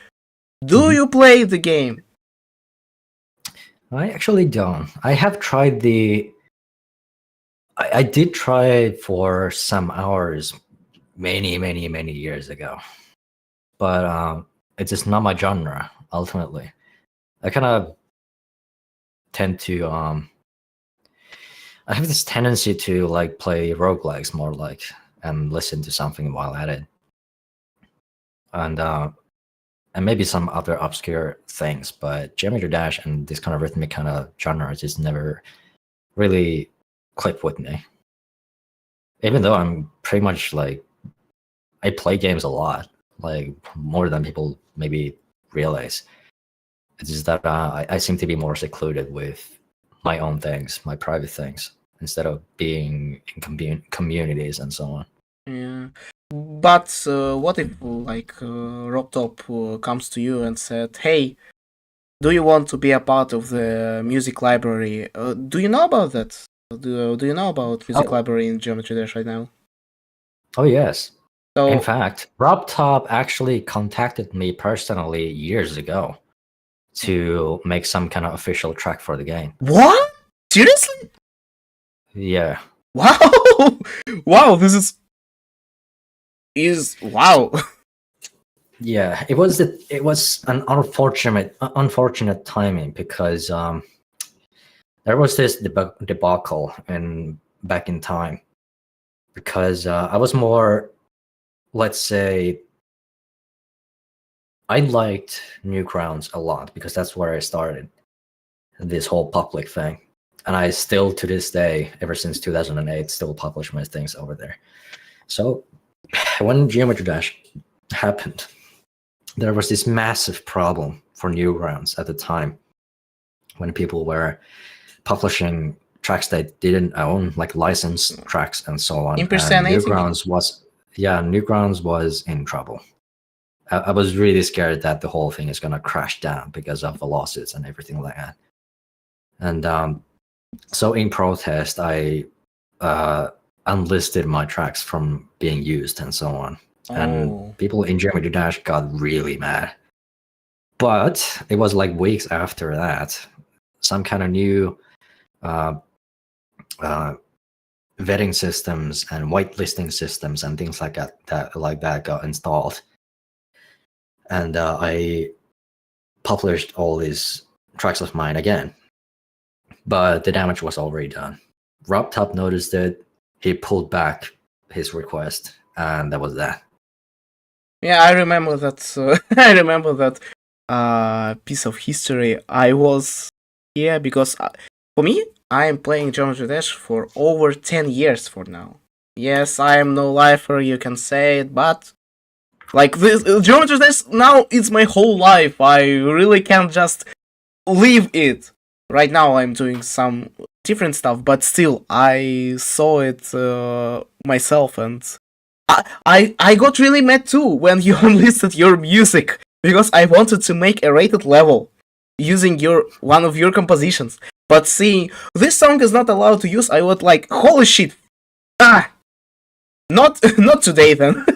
Do you play the game? I actually don't. I have tried I did try it for some hours many years ago, but it's just not my genre ultimately. I kind of tend to I have this tendency to like play roguelikes more like and listen to something while at it, and maybe some other obscure things. But Geometry Dash and this kind of rhythmic kind of genre just never really click with me. even though I'm pretty much like I play games a lot, like more than people maybe realize. It's just that I seem to be more secluded with my own things, my private things, instead of being in communities and so on. Yeah. But what if like RobTop comes to you and said, "Hey, do you want to be a part of the music library?" Do you know about that? Do you know about music library in Geometry Dash right now? Oh yes. So In fact, RobTop actually contacted me personally years ago to make some kind of official track for the game. what? Seriously? Yeah. Wow! Wow! This is wow. Yeah, it was an unfortunate timing because there was this debacle back in time because I was more, let's say, I liked Newgrounds a lot because that's where I started this whole public thing, and I still to this day, ever since 2008, still publish my things over there. So when Geometry Dash happened, there was this massive problem for Newgrounds at the time when people were publishing tracks they didn't own, like licensed tracks and so on. Impersonating? Newgrounds was in trouble. I was really scared that the whole thing is gonna crash down because of the lawsuits and everything like that. And so in protest, I unlisted my tracks from being used and so on. And people in Geometry Dash got really mad. But it was like weeks after that, some kind of new vetting systems and whitelisting systems and things like that got installed. And I published all these tracks of mine again. But the damage was already done. RobTop noticed it. He pulled back his request, and that was that. Yeah, I remember that. I remember that piece of history. I was here because for me, I am playing Geometry Dash for over 10 years for now. Yes, I am no lifer, you can say it, but like this Geometry Dash now it's my whole life. I really can't just leave it. Right now I'm doing some different stuff, but still I saw it myself, and I got really mad too when you unlisted your music because I wanted to make a rated level using one of your compositions. But seeing this song is not allowed to use, I was like, holy shit! Not today then.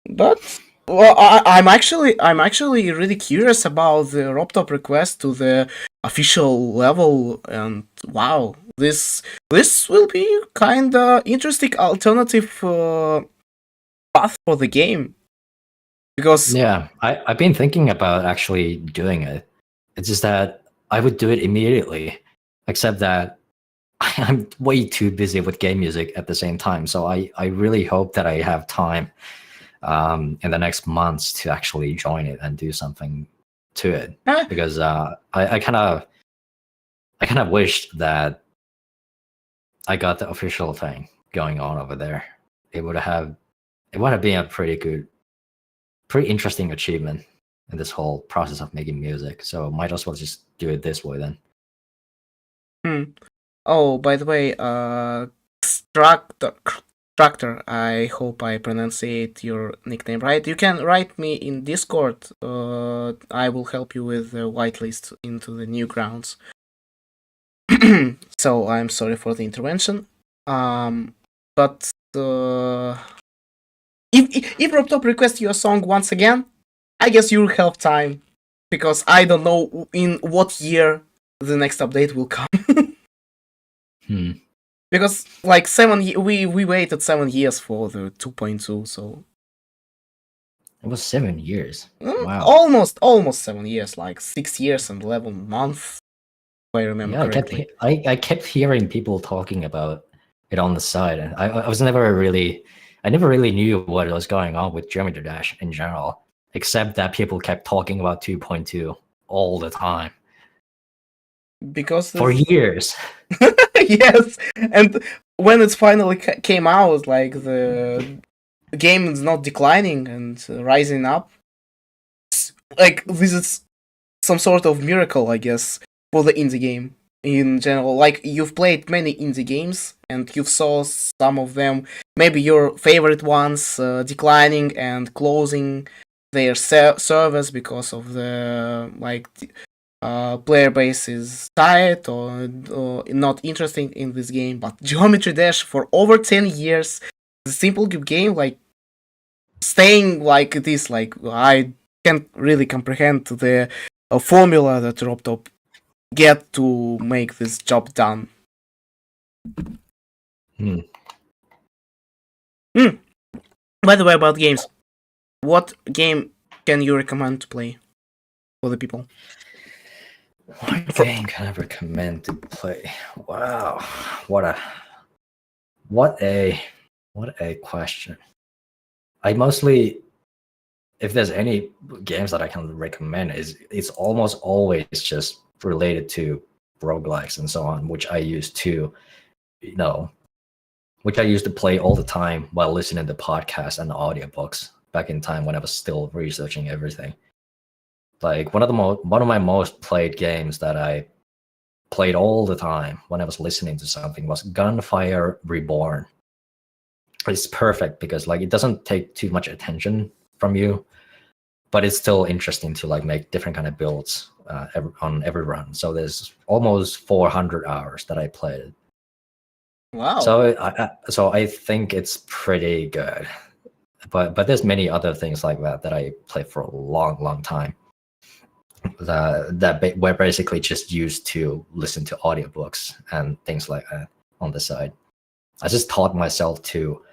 But well, I'm actually really curious about the RobTop request to the official level, and wow, this will be kinda interesting alternative path for the game. Because yeah, I've been thinking about actually doing it. It's just that I would do it immediately, except that I'm way too busy with game music at the same time. So I really hope that I have time in the next months to actually join it and do something to it, because I kind of wished that I got the official thing going on over there. It would have been a pretty interesting achievement in this whole process of making music. So might as well just do it this way then. Oh, by the way, Tractor, I hope I pronunciate your nickname right. You can write me in Discord. I will help you with the whitelist into the Newgrounds. So I'm sorry for the intervention. But if RobTop requests you a song once again, I guess you'll have time, because I don't know in what year the next update will come. Because like we waited 7 years for the 2.2, so it was 7 years. Wow, almost 7 years, like 6 years and 11 months, if I remember correctly. I kept hearing people talking about it on the side, and I never really knew what was going on with Geometry Dash in general, except that people kept talking about 2.2 all the time. Because for years. Yes, and when it finally came out, like the game is not declining and rising up. Like this is some sort of miracle, I guess, for the indie game in general. Like you've played many indie games and you saw some of them, maybe your favorite ones, declining and closing their servers because of the player base is tired or not interested in this game. But Geometry Dash for over 10 years, the simple game, like staying like this, like I can't really comprehend the formula that RobTop get to make this job done. By the way, about games, what game can you recommend to play for the people? What game can I recommend to play? Wow, what a question. I mostly, if there's any games that I can recommend, it's almost always just related to roguelikes and so on, which I used to play all the time while listening to podcasts and audiobooks back in time when I was still researching everything. Like one of my most played games that I played all the time when I was listening to something was Gunfire Reborn. It's perfect because like it doesn't take too much attention from you, but it's still interesting to like make different kind of builds on every run. So there's almost 400 hours that I played it. Wow. So I think it's pretty good, but there's many other things like that I played for a long time. That we're basically just used to listen to audiobooks and things like that on the side. I just taught myself to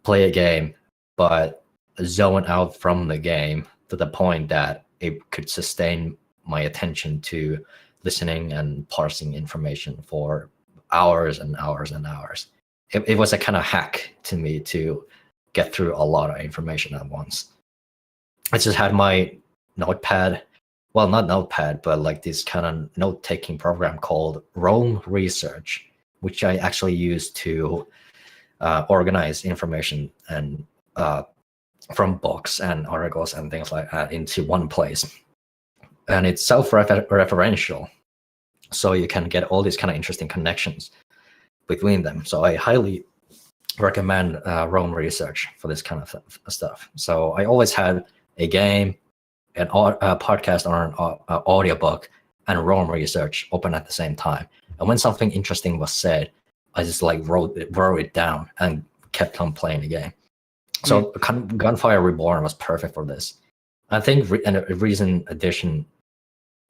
play a game, but zone out from the game to the point that it could sustain my attention to listening and parsing information for hours and hours and hours. It was a kind of hack to me to get through a lot of information at once. I just had my notepad. Well, not notepad, but like this kind of note-taking program called Rome Research, which I actually use to organize information and from books and articles and things like that into one place. And it's self-referential, so you can get all these kind of interesting connections between them. So I highly recommend Rome Research for this kind of stuff. So I always had a game, a podcast or an audiobook, and Rome Research open at the same time. And when something interesting was said, I just like wrote it down and kept on playing the game. So Gunfire Reborn was perfect for this. I think a recent addition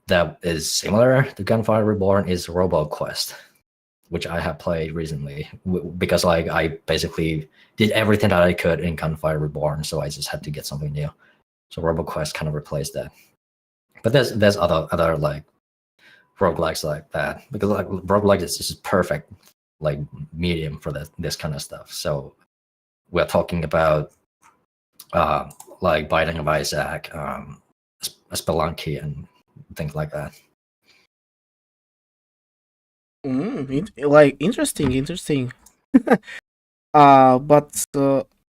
that is similar to Gunfire Reborn is RoboQuest, which I have played recently because like I basically did everything that I could in Gunfire Reborn, so I just had to get something new. So RoboQuest kind of replaced that. But there's other like roguelikes like that, because like roguelike is just perfect like medium for this kind of stuff. So we're talking about like Binding of Isaac, Spelunky, and things like that. Interesting. But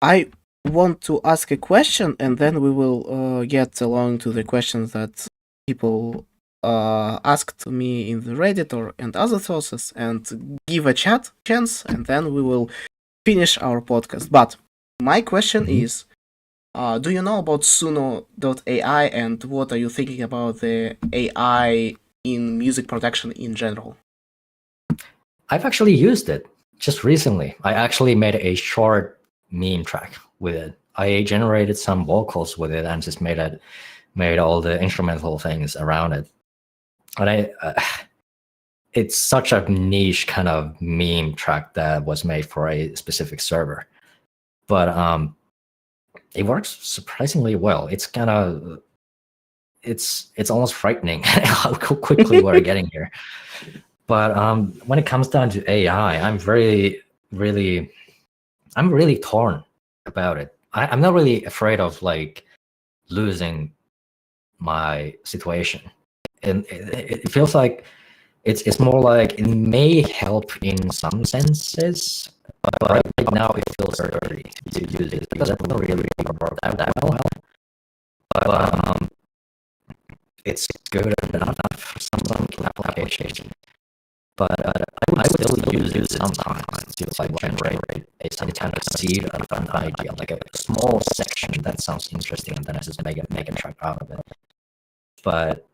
I want to ask a question, and then we will get along to the questions that people asked me in the Reddit and other sources, and give a chance, and then we will finish our podcast. But my question is, do you know about Suno.ai, and what are you thinking about the AI in music production in general? I've actually used it just recently. I actually made a short meme track with it. I generated some vocals with it and just made all the instrumental things around it. And it's such a niche kind of meme track that was made for a specific server, but it works surprisingly well. It's kind of it's almost frightening how quickly we're getting here. But when it comes down to AI, I'm really torn about it. I'm not really afraid of like losing my situation, and it feels like it's more like it may help in some senses, but right now it feels dirty to use it because I don't really work that well. But it's good enough for some applications. But I would still use it sometimes to like generate some kind of seed of an idea, like a small section that sounds interesting, and then I just make a track out of it. But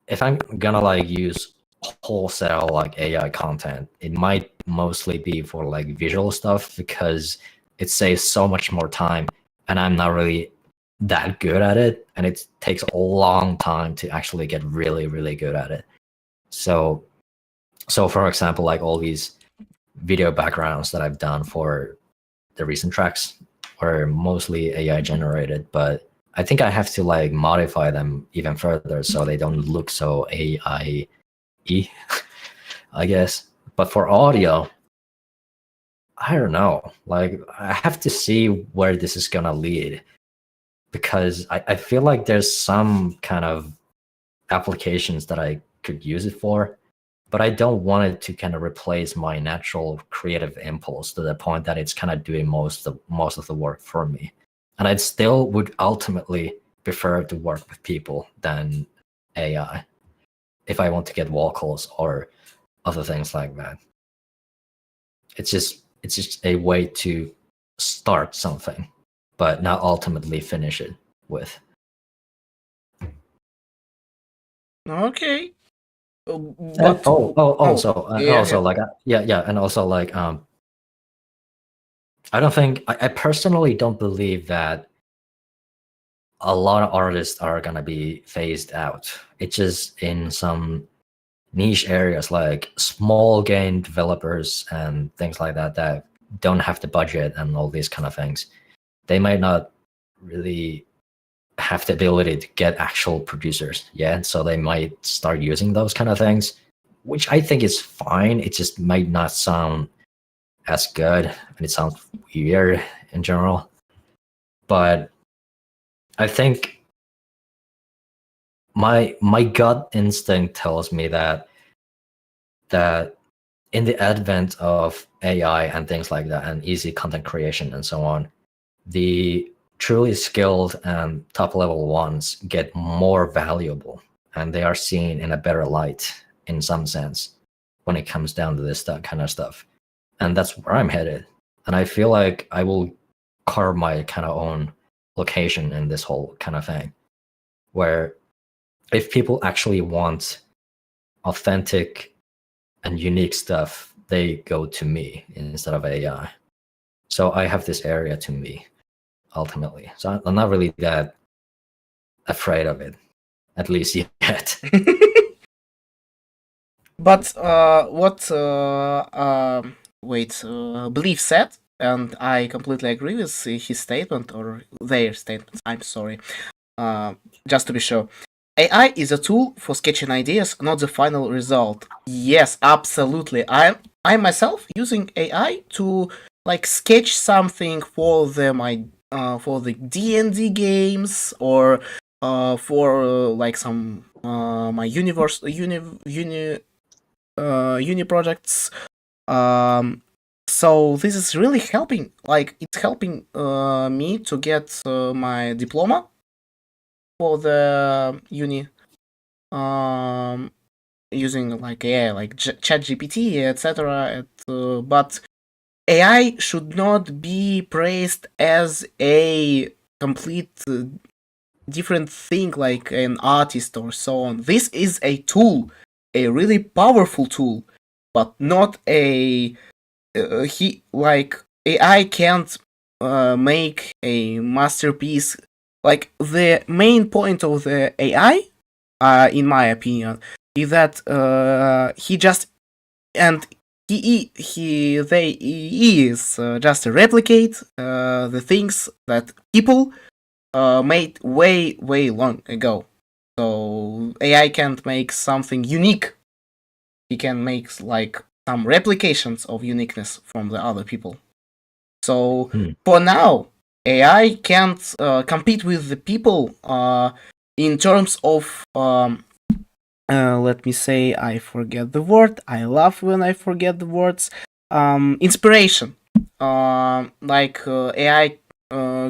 if I'm gonna like use wholesale like AI content, it might mostly be for like visual stuff because it saves so much more time, and I'm not really that good at it, and it takes a long time to actually get really, really good at it. So for example, like all these video backgrounds that I've done for the recent tracks are mostly AI generated, but I think I have to like modify them even further so they don't look so AI-y, I guess. But for audio, I don't know. Like I have to see where this is gonna lead, because I feel like there's some kind of applications that I could use it for, but I don't want it to kind of replace my natural creative impulse to the point that it's kind of doing most of the work for me. And I still would ultimately prefer to work with people than AI if I want to get vocals or other things like that. It's just a way to start something, but not ultimately finish it with. Okay. But also like and also like I don't think I personally don't believe that a lot of artists are gonna be phased out. It's just in some niche areas like small game developers and things like that that don't have the budget and all these kind of things. They might not really have the ability to get actual producers yet, so they might start using those kind of things, which I think is fine. It just might not sound as good, and it sounds weird in general. But I think my gut instinct tells me that in the advent of AI and things like that, and easy content creation and so on, the truly skilled and top level ones get more valuable, and they are seen in a better light in some sense when it comes down to this kind of stuff. And that's where I'm headed. And I feel like I will carve my kind of own location in this whole kind of thing, where if people actually want authentic and unique stuff, they go to me instead of AI. So I have this area to me ultimately. So I'm not really that afraid of it, at least yet. But what Belief said, and I completely agree with his statement or their statements. I'm sorry. Just to be sure, AI is a tool for sketching ideas, not the final result. Yes, absolutely. I myself using AI to like sketch something for for the D&D games, or for like some my uni projects. So this is really helping. Like it's helping me to get my diploma for the uni. Using like AI, like ChatGPT, etc. But AI should not be praised as a complete different thing, like an artist or so on. This is a tool, a really powerful tool, but not a AI can't make a masterpiece. Like the main point of the AI, in my opinion, is that he just and he they is just to replicate the things that people made way long ago. So AI can't make something unique. He can make like some replications of uniqueness from the other people. So for now, AI can't compete with the people in terms of let me say, I forget the word. I love when I forget the words. Inspiration. AI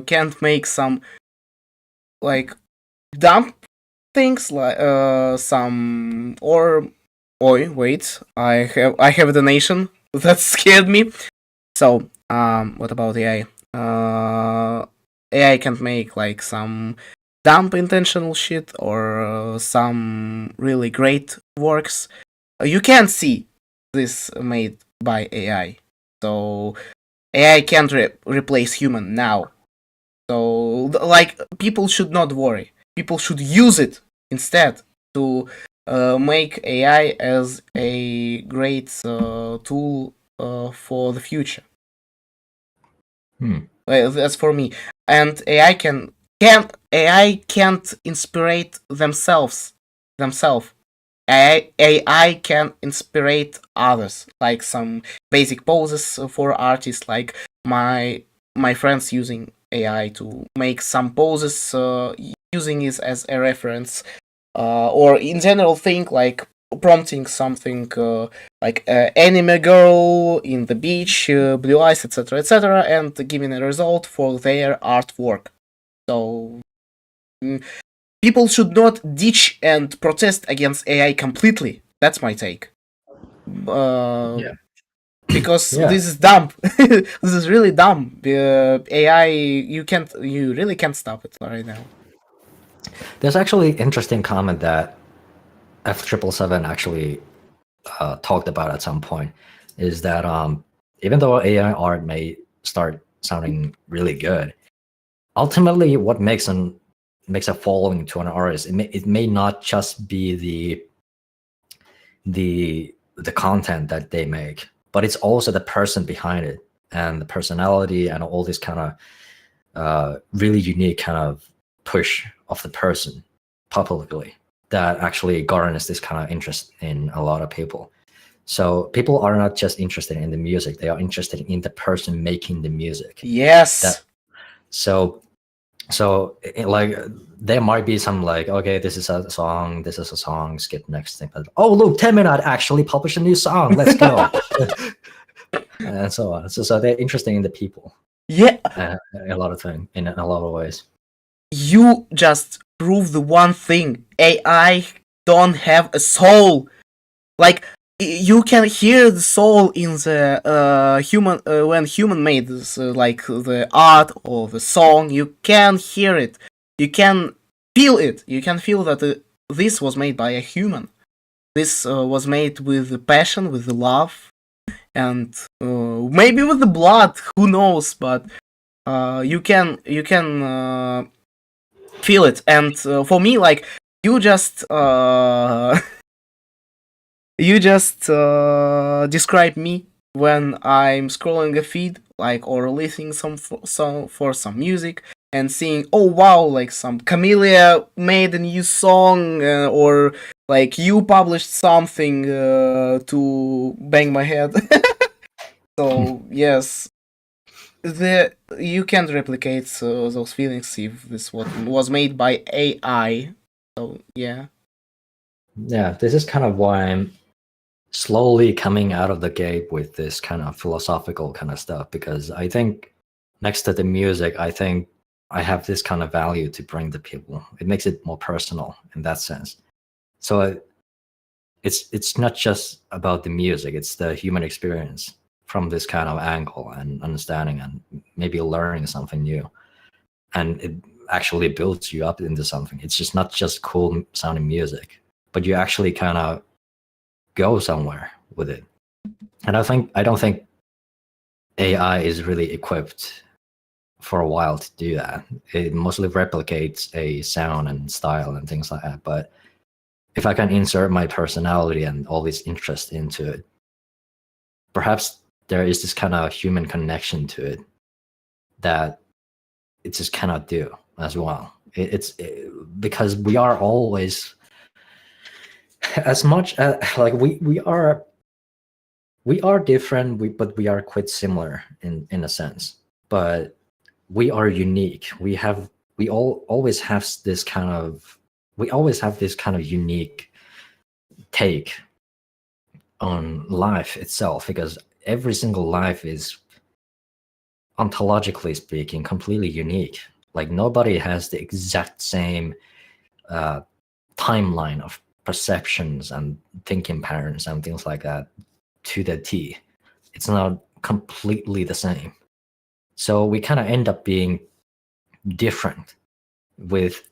can't make some like dumb things like some or wait, I have a donation that scared me. So what about AI? AI can't make like some dumb intentional shit or some really great works. You can't see this made by AI. So AI can't replace human now. So like people should not worry. People should use it instead to make AI as a great tool for the future. That's for me. And AI can't inspire themselves. AI can inspire others, like some basic poses for artists, like my friends using AI to make some poses, using it as a reference, or in general think like prompting something like anime girl in the beach, blue eyes, etc., and giving a result for their artwork. So people should not ditch and protest against AI completely. That's my take. Because this is dumb. This is really dumb. AI, you really can't stop it right now. There's actually interesting comment that F777 actually talked about at some point, is that even though AI art may start sounding really good, ultimately what makes a following to an artist, it may not just be the content that they make, but it's also the person behind it and the personality and all this kind of really unique kind of push of the person publicly that actually garners this kind of interest in a lot of people. So people are not just interested in the music, they are interested in the person making the music. Yes. So like there might be some like, okay, this is a song, skip next thing. But, oh look, 10 Minute actually published a new song, let's go. And so on. So they're interested in the people. Yeah. A lot of things, in a lot of ways. You just prove the one thing: AI don't have a soul. Like you can hear the soul in the human when human made this, like the art or the song. You can hear it. You can feel it. You can feel that this was made by a human. This was made with the passion, with the love, and maybe with the blood. Who knows? But you can feel it. And for me, like you just describe me when I'm scrolling a feed, like, or listening for some music and seeing, oh wow, like some Camellia made a new song, or like you published something to bang my head. So yes, you can't replicate those feelings if this was made by AI. So yeah. Yeah, this is kind of why I'm slowly coming out of the gate with this kind of philosophical kind of stuff, because I think next to the music, I think I have this kind of value to bring to people. It makes it more personal in that sense. So it's not just about the music, it's the human experience from this kind of angle and understanding and maybe learning something new. And it actually builds you up into something. It's just not just cool sounding music, but you actually kind of go somewhere with it. And I don't think AI is really equipped for a while to do that. It mostly replicates a sound and style and things like that. But if I can insert my personality and all this interest into it, perhaps there is this kind of human connection to it that it just cannot do as well. Because we are always, as much like we are different, but we are quite similar in a sense. But we are unique. We always have this kind of unique take on life itself, because every single life is, ontologically speaking, completely unique. Like nobody has the exact same timeline of perceptions and thinking patterns and things like that to the T. It's not completely the same. So we kind of end up being different with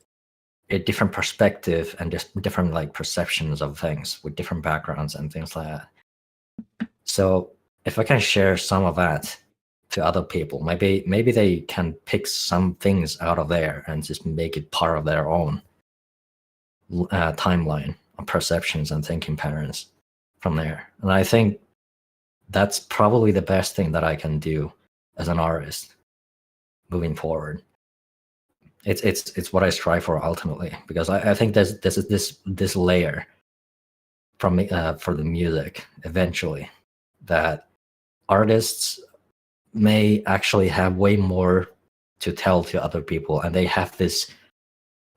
a different perspective and just different like perceptions of things with different backgrounds and things like that. So if I can share some of that to other people, maybe they can pick some things out of there and just make it part of their own timeline of perceptions and thinking patterns from there. And I think that's probably the best thing that I can do as an artist moving forward. It's what I strive for ultimately, because I think there's this layer from for the music eventually that artists may actually have way more to tell to other people, and they have this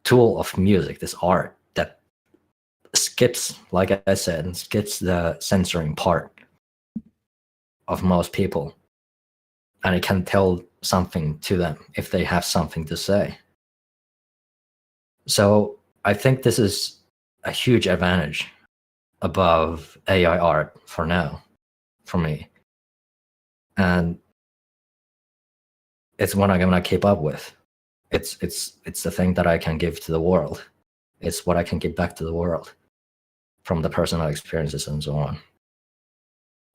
tool of music, this art that skips, like I said, skips the censoring part of most people, and it can tell something to them if they have something to say. So I think this is a huge advantage above AI art for now, for me. And it's what I'm gonna keep up with. It's the thing that I can give to the world. It's what I can give back to the world from the personal experiences and so on.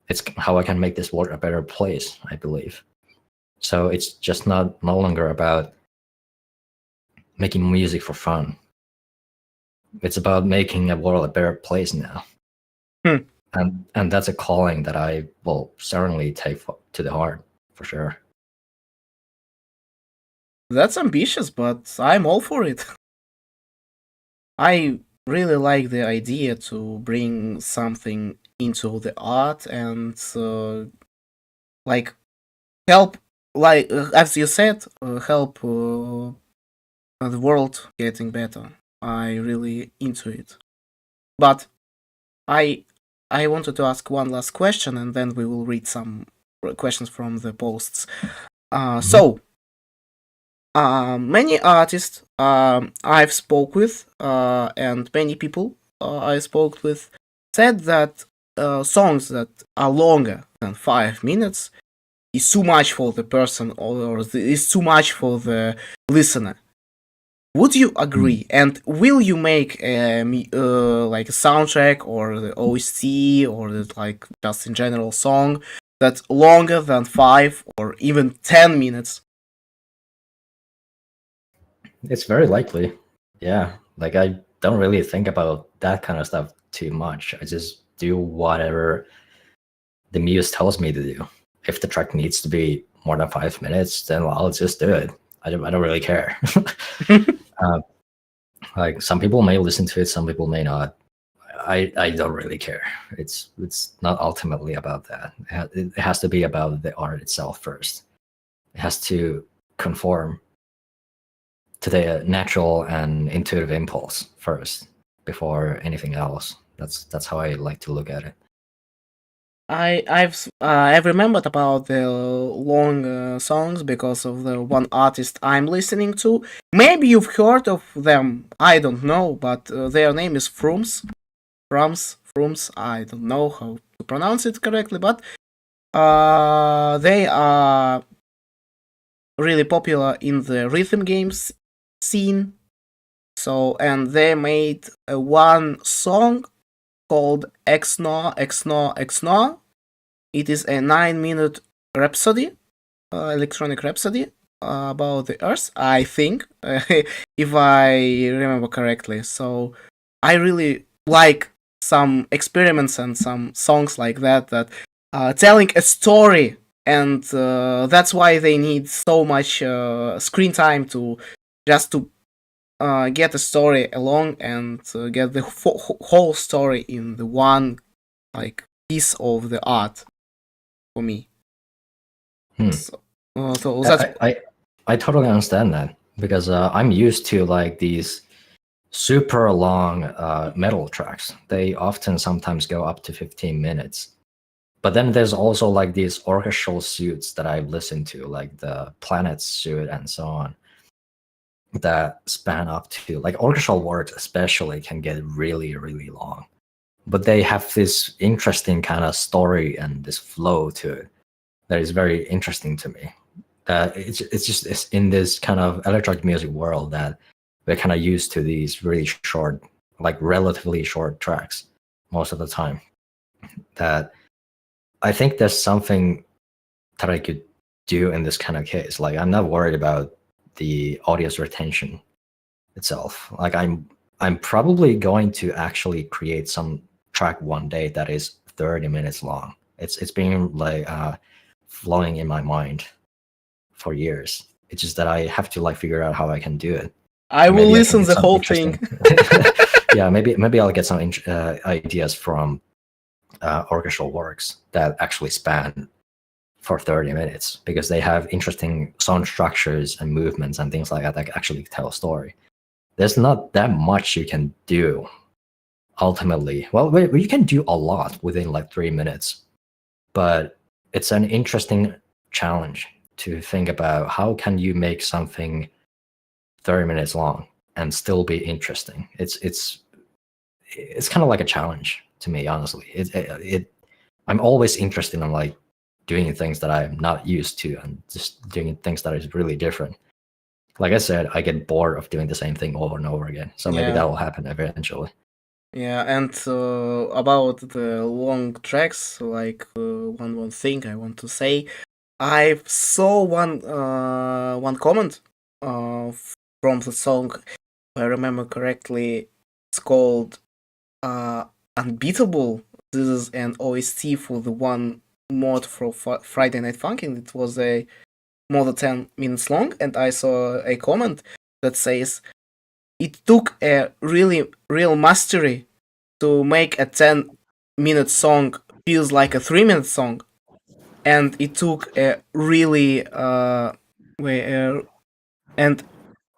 It's how I can make this world a better place, I believe. So it's just no longer about making music for fun. It's about making a world a better place now. And that's a calling that I will certainly take to the heart, for sure. That's ambitious, but I'm all for it. I really like the idea to bring something into the art and like help, like as you said, help the world getting better. I really into it. But I wanted to ask one last question, and then we will read some questions from the posts. So many artists I've spoke with and many people I spoke with said that songs that are longer than 5 minutes is too much for the person, or is too much for the listener. Would you agree? And will you make like a soundtrack or the OST or the, like just in general song that's longer than 5 or even 10 minutes? It's very likely. Yeah. Like I don't really think about that kind of stuff too much. I just do whatever the muse tells me to do. If the track needs to be more than 5 minutes, then I'll just do it. I don't really care. Like some people may listen to it, some people may not. I don't really care. It's not ultimately about that. It has to be about the art itself first. It has to conform to the natural and intuitive impulse first before anything else. That's how I like to look at it. I've remembered about the long songs because of the one artist I'm listening to. Maybe you've heard of them. I don't know, but their name is Frums. I don't know how to pronounce it correctly, but they are really popular in the rhythm games scene. So, and they made one song called XTRULLOR. It is a 9-minute rhapsody, electronic rhapsody about the Earth, I think, if I remember correctly. So I really like some experiments and some songs like that telling a story, and that's why they need so much screen time to just to get a story along and get the whole story in the one like piece of the art for me. So that's I totally understand that, because I'm used to like these super long metal tracks. They often sometimes go up to 15 minutes. But then there's also like these orchestral suites that I've listened to, like the Planet suite and so on, that span up to, like, orchestral works especially can get really, really long. But they have this interesting kind of story and this flow to it that is very interesting to me. It's in this kind of electronic music world that we're kind of used to these really short, like relatively short tracks most of the time. That I think there's something that I could do in this kind of case. Like, I'm not worried about the audience retention itself. Like, I'm probably going to actually create some track one day that is 30 minutes long. It's been like flowing in my mind for years. It's just that I have to like figure out how I can do it. I will Maybe listen get the some whole interesting- thing. Yeah, maybe I'll get some ideas from orchestral works that actually span for 30 minutes, because they have interesting sound structures and movements and things like that actually tell a story. There's not that much you can do ultimately. Well, you can do a lot within like 3 minutes, but it's an interesting challenge to think about how can you make something 30 minutes long and still be interesting. It's kind of like a challenge to me, honestly. I'm always interested in like doing things that I'm not used to and just doing things that is really different. Like I said, I get bored of doing the same thing over and over again. So maybe Yeah. that will happen eventually. Yeah, and about the long tracks, like one thing I want to say, I saw one comment from the song. If I remember correctly, it's called Unbeatable. This is an OST for the one mod for Friday Night Funkin'. It was a more than 10 minutes long, and I saw a comment that says it took a real mastery to make a 10-minute song feels like a 3-minute song, and it took a really and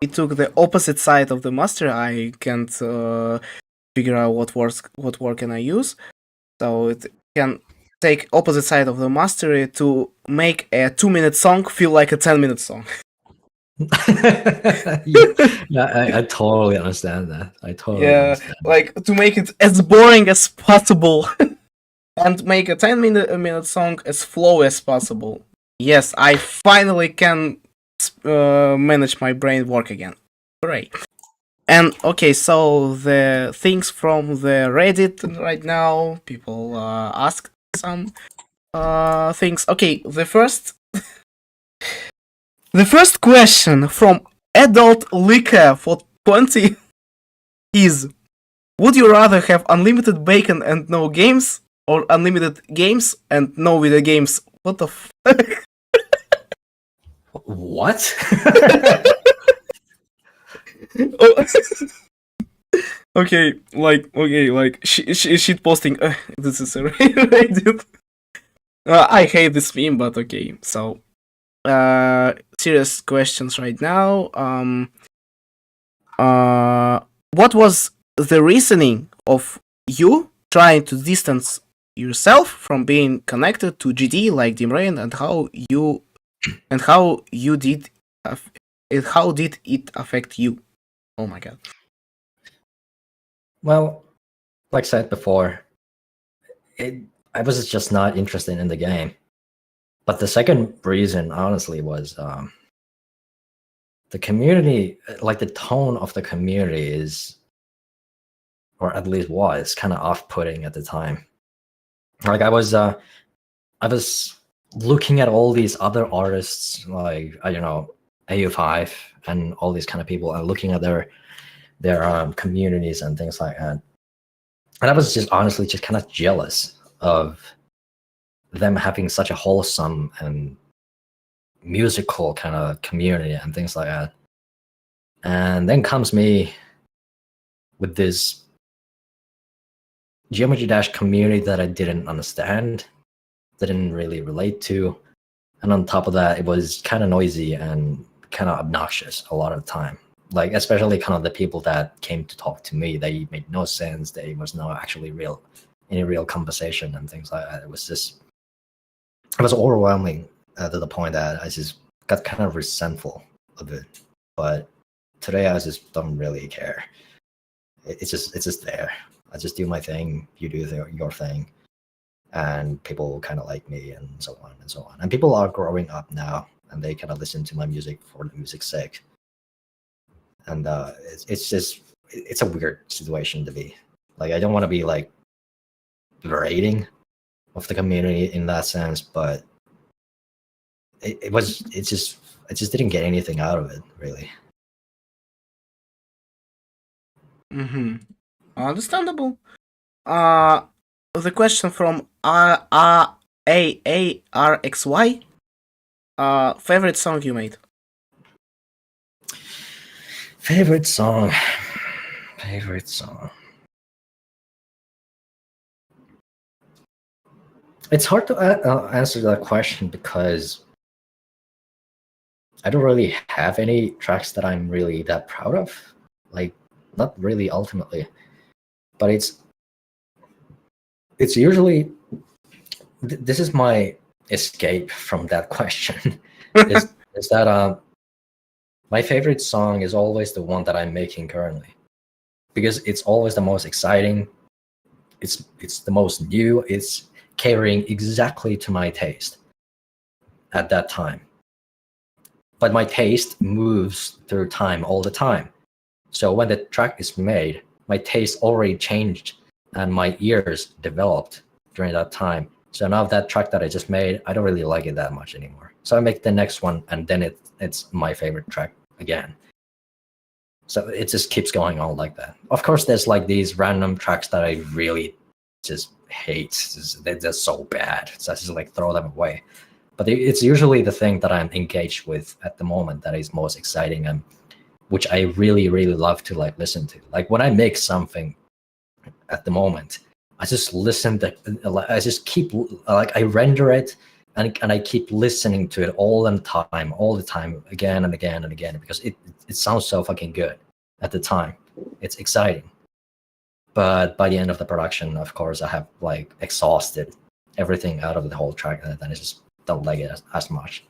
it took the opposite side of the master. I can't figure out what word can I use, so it can take opposite side of the mastery to make a 2-minute song feel like a 10-minute song. Yeah, I totally understand that. I totally Yeah, understand. like to make it as boring as possible and make a 10-minute song as flow as possible. Yes, I finally can manage my brain work again. Hooray. And okay, so the things from the Reddit right now, people ask some things. Okay, the first question from Adult Liquor for 20 is: would you rather have unlimited bacon and no games, or unlimited games and no video games? What the fuck? What? Oh. Okay, shit posting. This is a Reddit. I hate this meme, but okay. So, serious questions right now. What was the reasoning of you trying to distance yourself from being connected to GD like Dimrain, and how did it affect you? Oh my god. Well, like I said before, I was just not interested in the game. But the second reason, honestly, was the community, like the tone of the community is, or at least was, kind of off-putting at the time. Like I was looking at all these other artists, like I don't know, AU5 and all these kind of people, and looking at their communities and things like that. And I was just honestly just kind of jealous of them having such a wholesome and musical kind of community and things like that. And then comes me with this Geometry Dash community that I didn't understand, didn't really relate to. And on top of that, it was kind of noisy and kind of obnoxious a lot of the time. Like especially kind of the people that came to talk to me, they made no sense. There was no actually any real conversation and things like that. It was overwhelming to the point that I just got kind of resentful of it. But today I just don't really care. It's just there. I just do my thing. You do your thing, and people kind of like me, and so on and so on. And people are growing up now, and they kind of listen to my music for the music's sake. And it's a weird situation to be. Like, I don't want to be like berating of the community in that sense, but I just didn't get anything out of it, really. Understandable. The question from RXY. Favorite song you made? Favorite song. It's hard to answer that question because I don't really have any tracks that I'm really that proud of. Like, not really ultimately, but it's usually this is my escape from that question. is that my favorite song is always the one that I'm making currently, because it's always the most exciting. It's the most new. It's catering exactly to my taste at that time. But my taste moves through time all the time. So when the track is made, my taste already changed and my ears developed during that time. So now that track that I just made, I don't really like it that much anymore. So I make the next one, and then it's my favorite track again. So it just keeps going on like that. Of course, there's like these random tracks that I really just hate. They're just so bad. So I just like throw them away. But it's usually the thing that I'm engaged with at the moment that is most exciting and which I really, really love to like listen to. Like when I make something at the moment, I just listen to, I just keep like I render it and I keep listening to it all the time, again and again and again, because it sounds so fucking good at the time. It's exciting. But by the end of the production, of course, I have like exhausted everything out of the whole track, and then I just don't like it as much.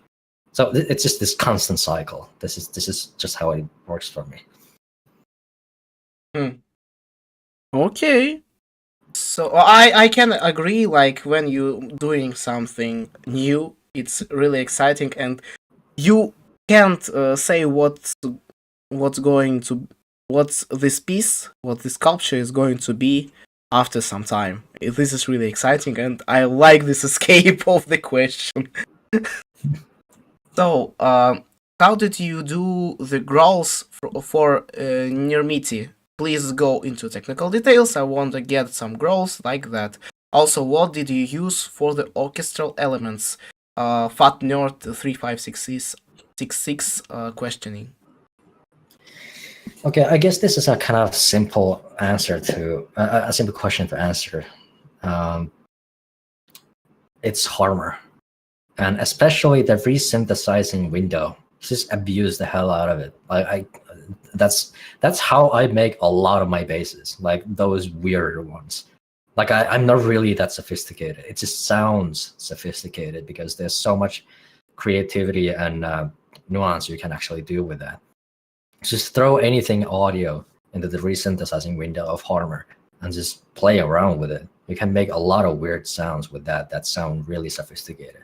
So it's just this constant cycle. This is just how it works for me. Okay. So I can agree, like when you doing something new, it's really exciting, and you can't say what this sculpture is going to be after some time. This is really exciting, and I like this escape of the question. So, how did you do the growls for Nirmiti? Please go into technical details. I want to get some growls like that. Also, what did you use for the orchestral elements? Fat Nerd 3566 questioning. Okay, I guess this is a kind of simple answer to a simple question to answer. It's Harmer, and especially the resynthesizing window. Just abuse the hell out of it. That's how I make a lot of my basses, like those weirder ones. Like I'm not really that sophisticated. It just sounds sophisticated because there's so much creativity and nuance you can actually do with that. Just throw anything audio into the resynthesizing window of Harmer and just play around with it. You can make a lot of weird sounds with that sound really sophisticated.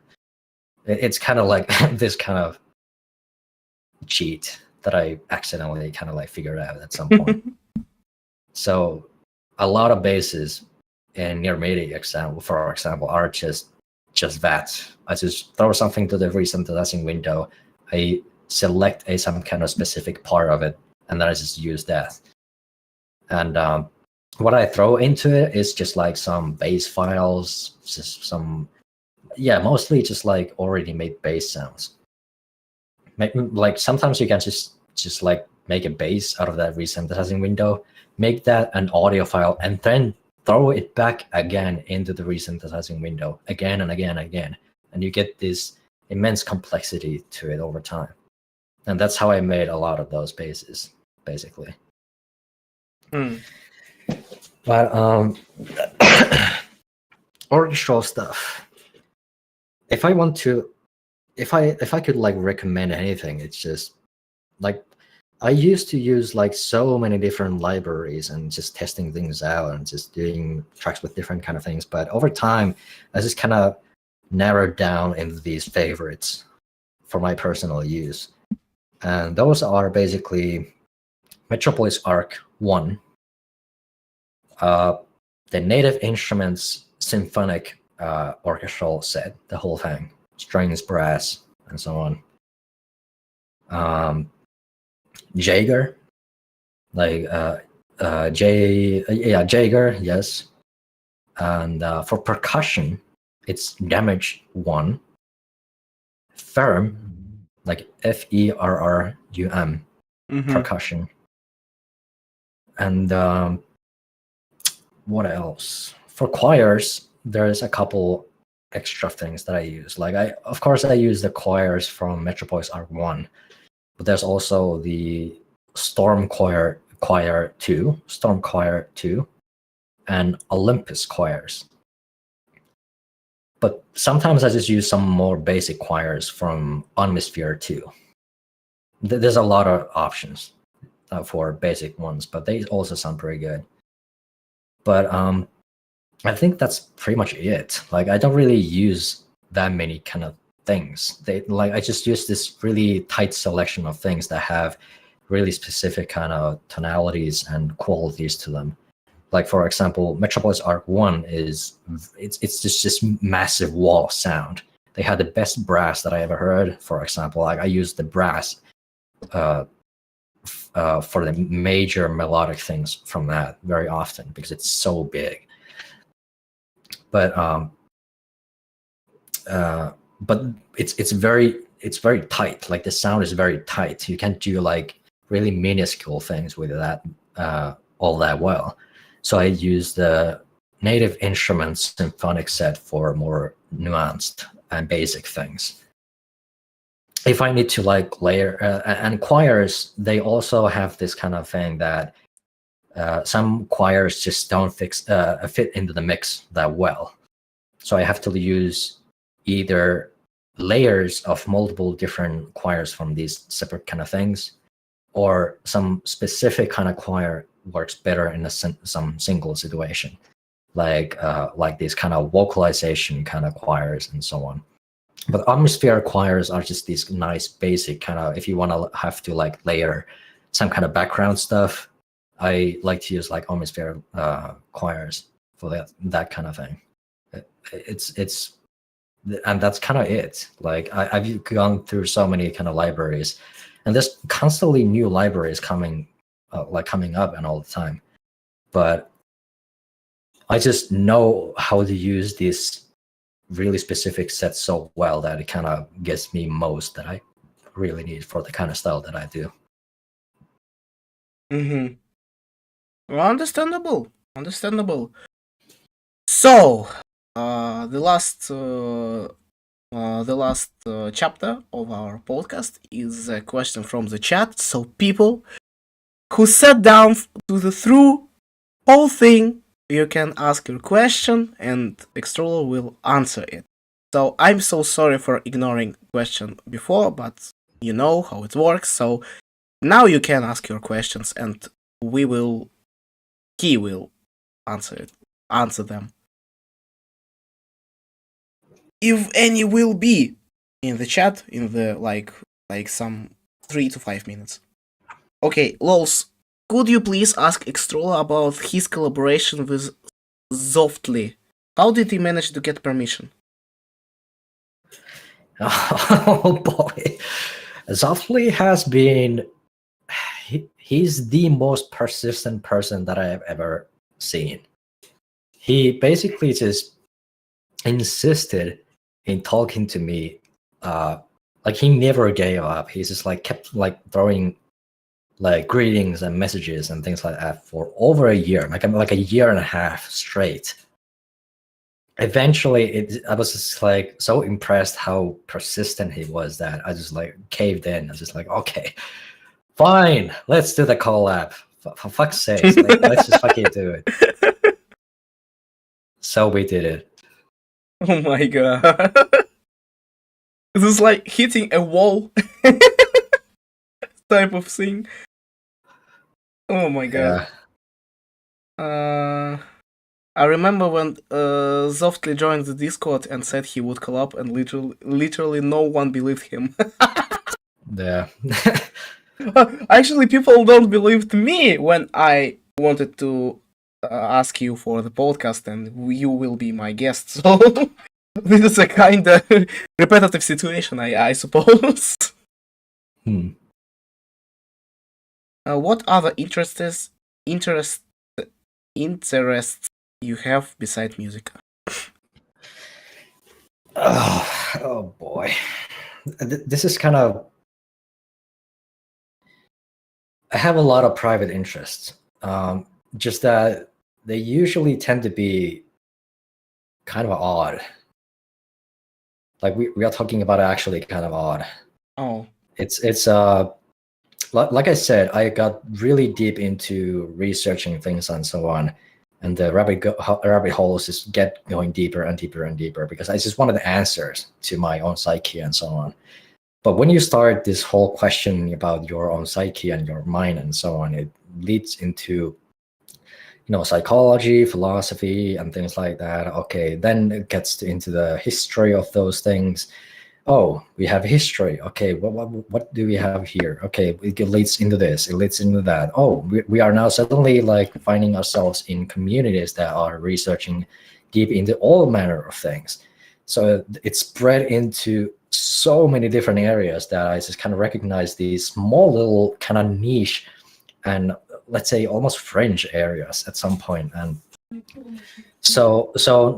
It's kind of like this kind of cheat that I accidentally kind of like figured out at some point. So a lot of basses in near MIDI example, for example, are just that. I just throw something to the resynthesizing window. I select some kind of specific part of it, and then I just use that. And what I throw into it is just like some bass files, just some, mostly just like already made bass sounds. Like sometimes you can just like make a bass out of that resynthesizing window, make that an audio file, and then throw it back again into the resynthesizing window again and again and again, and you get this immense complexity to it over time. And that's how I made a lot of those basses. basically. But orchestral stuff. If I could like recommend anything, it's just like I used to use like so many different libraries and just testing things out and just doing tracks with different kind of things. But over time, I just kind of narrowed down into these favorites for my personal use. And those are basically Metropolis Arc 1, the Native Instruments Symphonic Orchestral set, the whole thing, strings, brass, and so on. Jaeger, like Jaeger, yes. And for percussion, it's Damage 1, Ferrum, like FERRUM, percussion. And what else? For choirs, there's a couple extra things that I use. Like of course I use the choirs from Metropolis Arc 1, but there's also the Storm Choir 2, and Olympus choirs. But sometimes I just use some more basic choirs from Omnisphere 2. There's a lot of options for basic ones, but they also sound pretty good. But I think that's pretty much it. Like I don't really use that many kind of things. I just use this really tight selection of things that have really specific kind of tonalities and qualities to them. Like for example, Metropolis Arc 1 it's just this massive wall of sound. They had the best brass that I ever heard. For example, like I use the brass for the major melodic things from that very often because it's so big. But it's very tight. Like the sound is very tight. You can't do like really minuscule things with that all that well. So I use the Native Instruments Symphonic set for more nuanced and basic things. If I need to like layer and choirs, they also have this kind of thing that some choirs just don't fit into the mix that well. So I have to use either layers of multiple different choirs from these separate kind of things, or some specific kind of choir works better in some single situation, like these kind of vocalization kind of choirs and so on. But atmosphere choirs are just these nice basic kind of, if you want to have to like layer some kind of background stuff, I like to use like atmosphere choirs for that kind of thing. And that's kind of it. Like I've gone through so many kind of libraries, and there's constantly new libraries coming up and all the time. But I just know how to use these really specific sets so well that it kind of gets me most that I really need for the kind of style that I do. Well, understandable. So, the last chapter of our podcast is a question from the chat. So people who sat down to the through whole thing, you can ask your question and XTRULLOR will answer it. So I'm so sorry for ignoring question before, but you know how it works. So now you can ask your questions and he will answer them. If any will be in the chat in the like some 3 to 5 minutes. Okay, Lols, could you please ask XTRULLOR about his collaboration with Zoftly? How did he manage to get permission? Oh boy, Zoftly has been he's the most persistent person that I have ever seen. He basically just insisted in talking to me. Like he never gave up. He just like kept like throwing like greetings and messages and things like that for over a year, like a year and a half straight. Eventually, I was just like so impressed how persistent he was that I just like caved in. I was just like, okay, Fine, let's do the collab. For fuck's sake, let's just fucking do it. So we did it. Oh my god. This is like hitting a wall type of thing. Oh my god. I remember when Softly joined the Discord and said he would collab, and literally no one believed him. Yeah. Actually, people don't believe me when I wanted to ask you for the podcast, and you will be my guest. So this is a kind of repetitive situation, I suppose. What other interests you have beside music? Oh boy, this is kind of. I have a lot of private interests. Just that they usually tend to be kind of odd. Like we are talking about actually kind of odd. Oh, it's like I said, I got really deep into researching things and so on, and the rabbit holes just get going deeper and deeper and deeper because I just wanted the answers to my own psyche and so on. But when you start this whole question about your own psyche and your mind and so on, it leads into, psychology, philosophy, and things like that. Okay, then it gets into the history of those things. Oh, we have history. Okay, what do we have here? Okay, it leads into this. It leads into that. Oh, we are now suddenly like finding ourselves in communities that are researching deep into all manner of things. So it's spread into so many different areas that I just kind of recognize these small little kind of niche and let's say almost fringe areas at some point. And so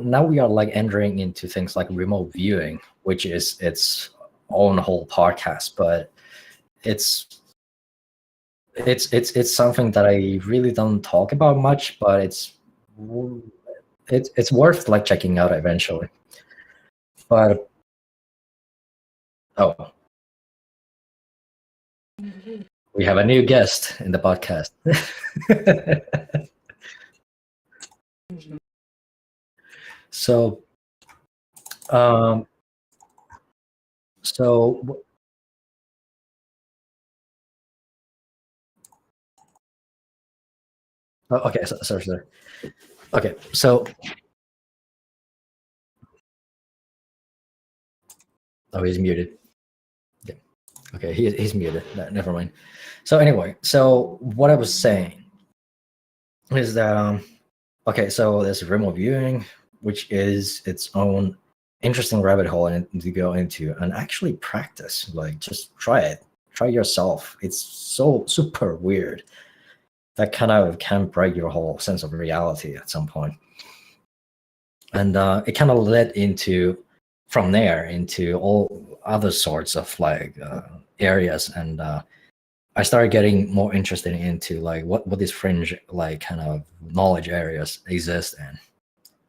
now we are like entering into things like remote viewing, which is its own whole podcast, but it's something that I really don't talk about much, but it's worth like checking out eventually. But we have a new guest in the podcast. So okay, sorry. Okay, so he's muted. Yeah. Okay, he's muted. No, never mind. So anyway, so what I was saying is that okay, so there's remote viewing, which is its own interesting rabbit hole and to go into and actually practice. Like, just try it. Try yourself. It's so super weird. That kind of can break your whole sense of reality at some point. And it kind of led into from there into all other sorts of like areas, and I started getting more interested into like what these fringe like kind of knowledge areas exist in,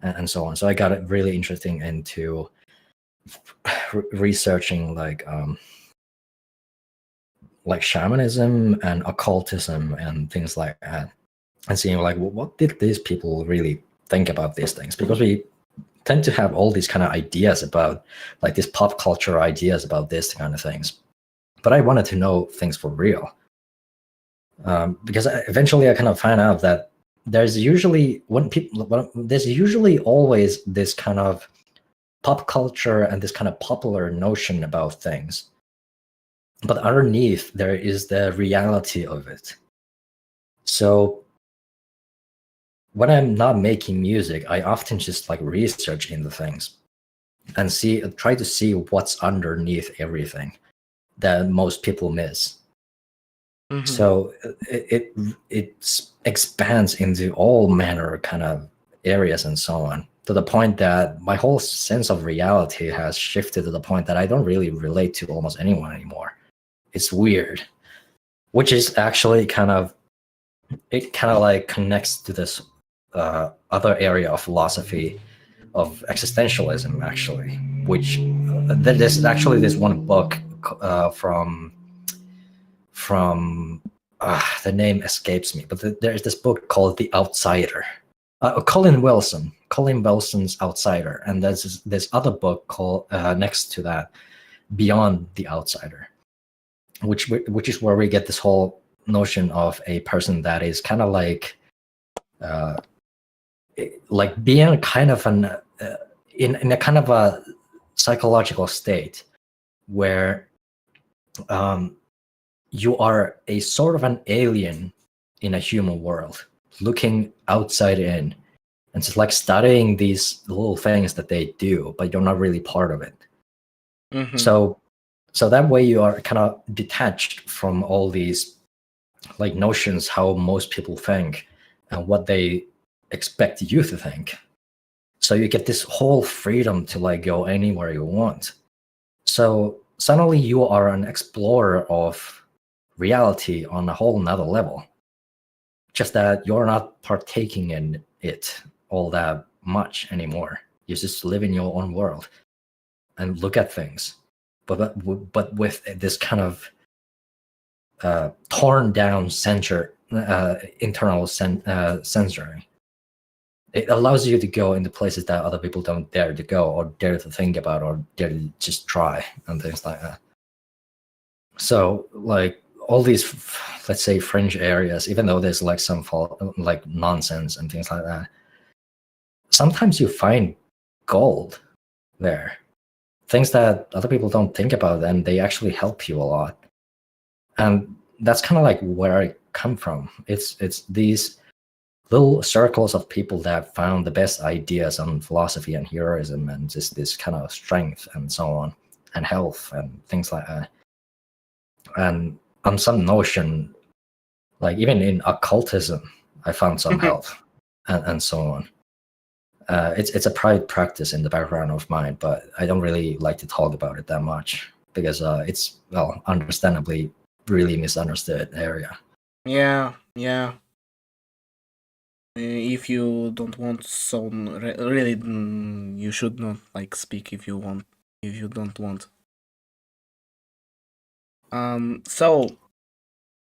and so on. So I got it really interesting into researching like shamanism and occultism and things like that, and seeing like what did these people really think about these things, because we tend to have all these kind of ideas about like these pop culture ideas about this kind of things, but I wanted to know things for real, because eventually I kind of found out that there's usually always this kind of pop culture and this kind of popular notion about things, but underneath there is the reality of it. So when I'm not making music, I often just like research into things and try to see what's underneath everything that most people miss. Mm-hmm. So it expands into all manner of kind of areas and so on, to the point that my whole sense of reality has shifted to the point that I don't really relate to almost anyone anymore. It's weird, which is actually kind of like connects to this other area of philosophy of existentialism, actually, which there's actually this one book from from the name escapes me, but there's this book called The Outsider. Colin Wilson's Outsider, and there's this other book called next to that, Beyond the Outsider, which is where we get this whole notion of a person that is kind of like being kind of an in a kind of a psychological state where you are a sort of an alien in a human world, looking outside in, and just like studying these little things that they do, but you're not really part of it. Mm-hmm. So that way you are kind of detached from all these like notions, how most people think and what they expect you to think. So you get this whole freedom to like go anywhere you want. So suddenly you are an explorer of reality on a whole nother level. Just that you're not partaking in it all that much anymore. You just live in your own world and look at things, but with this kind of torn down internal censoring. It allows you to go into places that other people don't dare to go, or dare to think about, or dare to just try, and things like that. So like all these, let's say, fringe areas, even though there's like some like nonsense and things like that, sometimes you find gold there, things that other people don't think about, and they actually help you a lot. And that's kind of like where I come from. It's these little circles of people that found the best ideas on philosophy and heroism and just this kind of strength and so on, and health and things like that. And on some notion, like even in occultism, I found some health and so on. It's a private practice in the background of mine, but I don't really like to talk about it that much because it's, well, understandably really misunderstood area. Yeah. If you don't want someone, really, you should not like speak if you don't want. So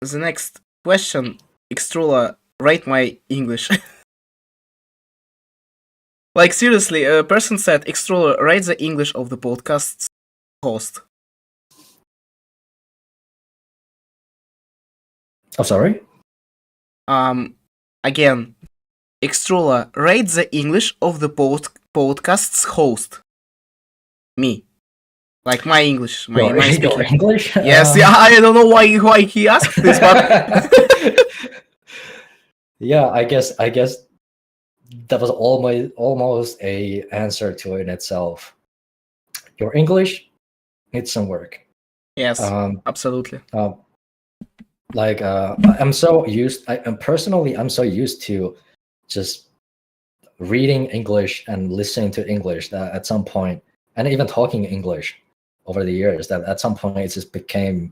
the next question, XTRULLOR, rate my English. Like seriously, a person said, XTRULLOR, rate the English of the podcast's host. Oh, sorry? Again, XTRULLOR, rate the English of the podcast's host. Me. Like my English, my speaking. Your English? Yes, yeah, I don't know why he asked this, but yeah, I guess that was almost a answer to it in itself. Your English needs some work. Yes, absolutely. I'm so used to just reading English and listening to English that at some point, and even talking English over the years, that at some point it just became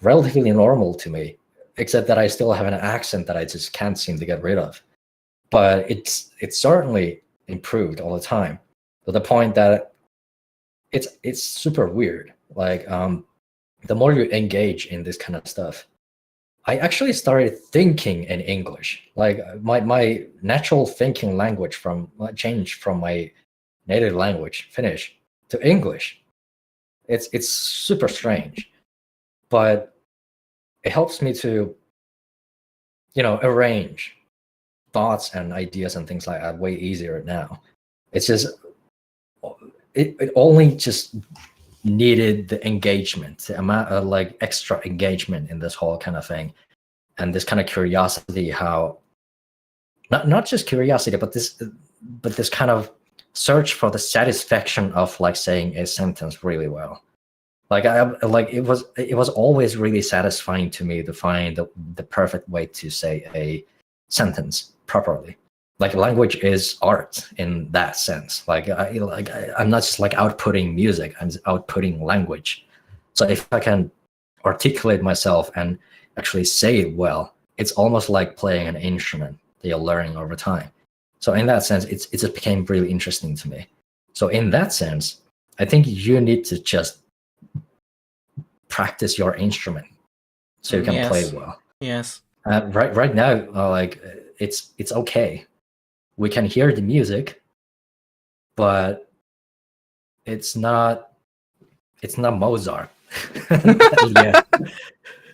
relatively normal to me, except that I still have an accent that I just can't seem to get rid of. But it's certainly improved all the time, to the point that it's super weird. Like the more you engage in this kind of stuff, I actually started thinking in English. Like my natural thinking language changed from my native language, Finnish, to English. It's super strange, but it helps me to, arrange thoughts and ideas and things like that way easier now. It's just it only just needed the engagement, the amount of like extra engagement in this whole kind of thing, and this kind of curiosity, how not just curiosity, but this kind of search for the satisfaction of like saying a sentence really well. Like it was always really satisfying to me to find the perfect way to say a sentence properly. Like language is art in that sense. I'm not just like outputting music, I'm just outputting language. So if I can articulate myself and actually say it well, it's almost like playing an instrument that you're learning over time. So in that sense, it just became really interesting to me. So in that sense, I think you need to just practice your instrument so you can play Yes. well. Yes. Right now, like it's okay. We can hear the music, but it's not Mozart. Yeah.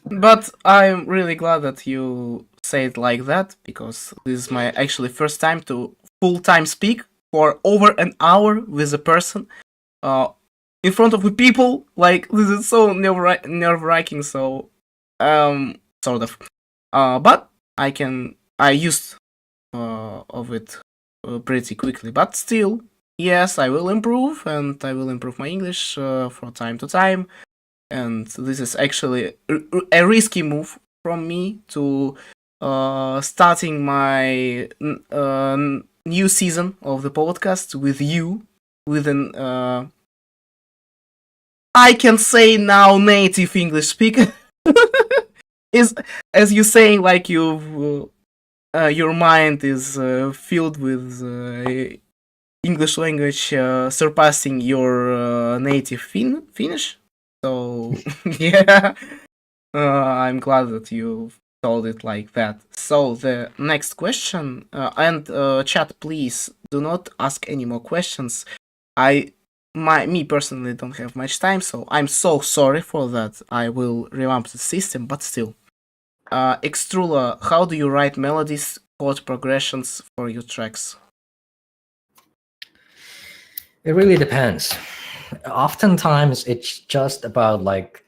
But I'm really glad that you say it like that, because this is my actually first time to full-time speak for over an hour with a person in front of the people. Like, this is so nerve-wracking, so sort of. But I used of it pretty quickly, but still, yes, I will improve, and I will improve my English from time to time. And this is actually a risky move from me to starting my new season of the podcast with you, with an I can say now native English speaker. Is, as you saying, like you've your mind is filled with English language surpassing your native Finnish. So yeah, I'm glad that you told it like that. So the next question, and chat, please do not ask any more questions. Me personally don't have much time, so I'm so sorry for that. I will revamp the system, but still. XTRULLOR, how do you write melodies, chord progressions for your tracks? It really depends. Oftentimes, it's just about like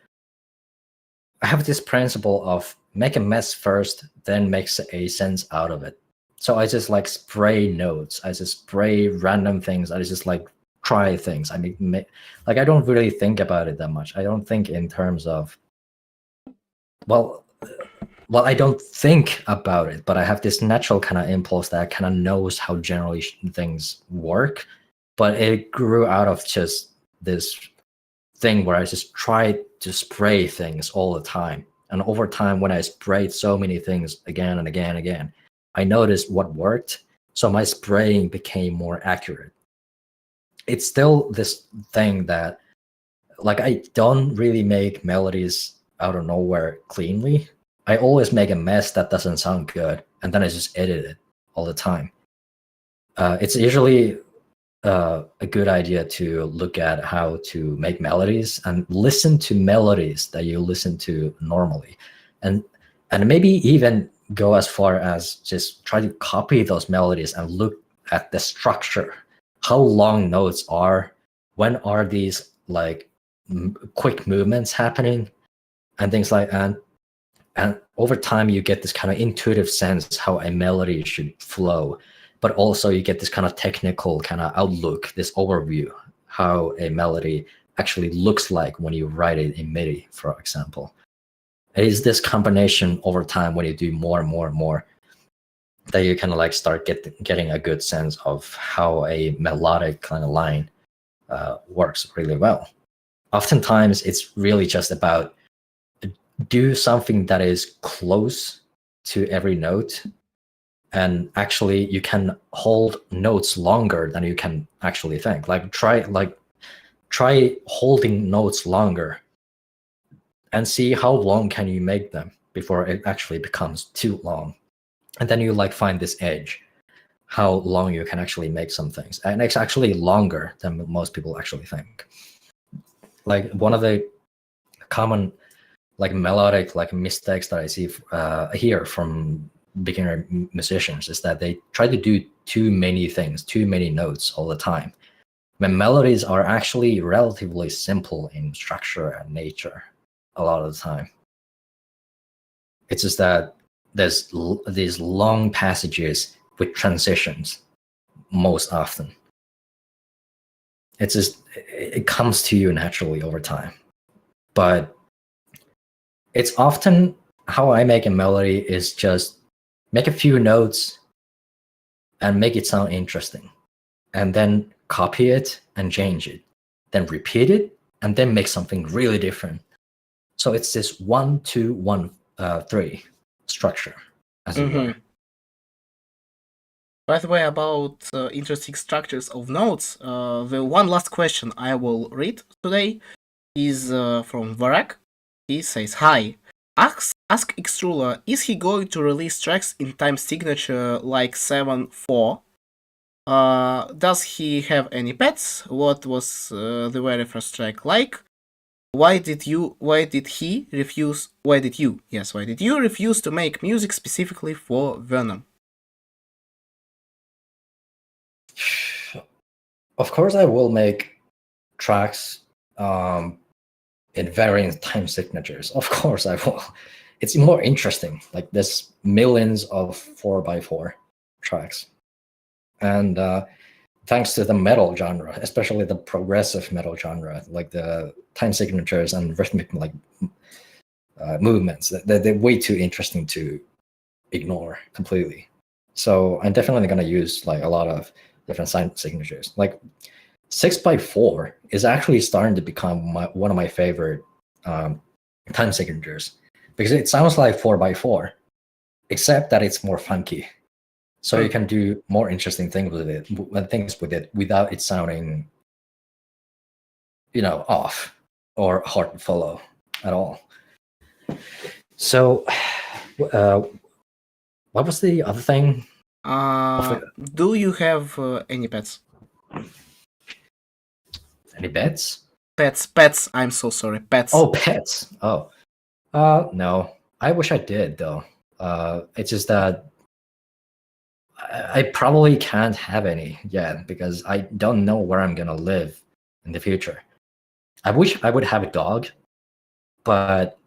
I have this principle of make a mess first, then makes a sense out of it. So I just like spray notes. I just spray random things. I just like try things. I mean, like I don't really think about it that much. I don't think in terms of well, I don't think about it, but I have this natural kind of impulse that kind of knows how generally things work. But it grew out of just this thing where I just tried to spray things all the time. And over time, when I sprayed so many things again and again and again, I noticed what worked. So my spraying became more accurate. It's still this thing that, like, I don't really make melodies out of nowhere cleanly. I always make a mess that doesn't sound good, and then I just edit it all the time. It's usually a good idea to look at how to make melodies and listen to melodies that you listen to normally, and maybe even go as far as just try to copy those melodies and look at the structure, how long notes are, when are these like quick movements happening, and things like that. And over time, you get this kind of intuitive sense how a melody should flow, but also you get this kind of technical kind of outlook, this overview, how a melody actually looks like when you write it in MIDI, for example. It is this combination over time when you do more and more and more that you kind of like start getting a good sense of how a melodic kind of line works really well. Oftentimes, it's really just about do something that is close to every note, and actually you can hold notes longer than you can actually think. Like try holding notes longer and see how long can you make them before it actually becomes too long, and then you like find this edge, how long you can actually make some things, and it's actually longer than most people actually think. Like one of the common like melodic like mistakes that I see here from beginner musicians is that they try to do too many things, too many notes all the time, when melodies are actually relatively simple in structure and nature a lot of the time. It's just that there's these long passages with transitions most often. It's just it comes to you naturally over time. But it's often how I make a melody is just make a few notes and make it sound interesting, and then copy it and change it, then repeat it, and then make something really different. So it's this 1, 2, 1, 3 structure, as it were. By the way, about interesting structures of notes, the one last question I will read today is from Varak. He says, "Hi, ask XTRULLOR, is he going to release tracks in time signature like 7/4? Does he have any pets? What was the very first track like? Why did you refuse to make music specifically for Venom? Of course, I will make tracks in variant time signatures. Of course, I will. It's more interesting. Like there's millions of 4x4 tracks, and thanks to the metal genre, especially the progressive metal genre, like the time signatures and rhythmic like movements, they're way too interesting to ignore completely. So I'm definitely gonna use like a lot of different time signatures. Like 6x4 is actually starting to become one of my favorite time signatures because it sounds like 4x4, except that it's more funky. So you can do more interesting things with it without it sounding, off or hard to follow at all. So, what was the other thing? Do you have any pets? Any bets? Pets. I'm so sorry. Pets. Oh, pets. Oh, no. I wish I did though. It's just that I probably can't have any yet because I don't know where I'm gonna live in the future. I wish I would have a dog, but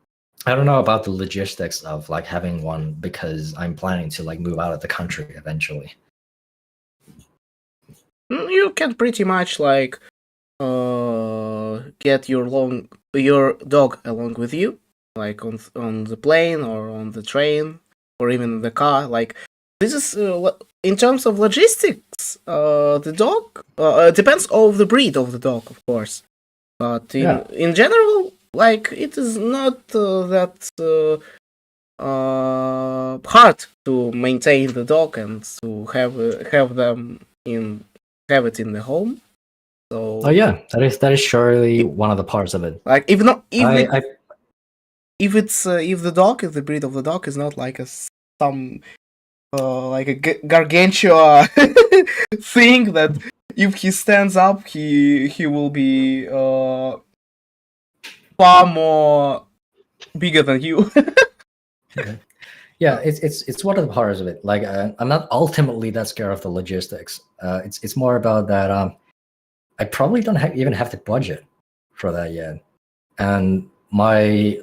I don't know about the logistics of like having one because I'm planning to like move out of the country eventually. You can pretty much like get your dog along with you, like on the plane or on the train or even the car. Like this is in terms of logistics. The dog depends on the breed of the dog, of course, but in general, like it is not that hard to maintain the dog and to have it in the home. So that is surely one of the parts of it. Like if the breed of the dog is not like some like a gargantua thing that if he stands up he will be far more bigger than you. Yeah, it's one of the parts of it. Like I'm not ultimately that scared of the logistics. It's more about that. I probably don't even have the budget for that yet, and my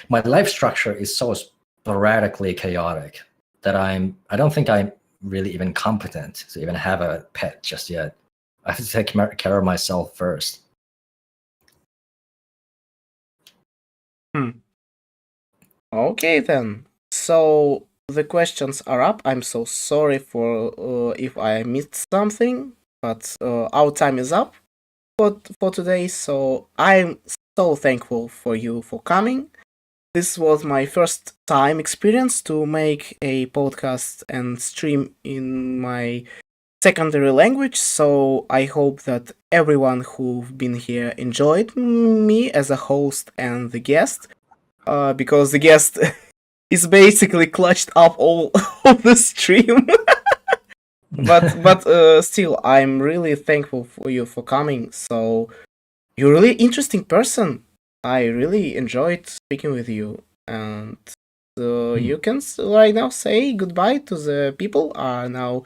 life structure is so sporadically chaotic that I don't think I'm really even competent to even have a pet just yet. I have to take care of myself first. Okay then. So the questions are up. I'm so sorry for if I missed something, but our time is up for today. So I'm so thankful for you for coming. This was my first time experience to make a podcast and stream in my secondary language. So I hope that everyone who've been here enjoyed me as a host and the guest. Because the guest is basically clutched up all of the stream. but still, I'm really thankful for you for coming. So you're a really interesting person. I really enjoyed speaking with you, and you can right now say goodbye to the people are now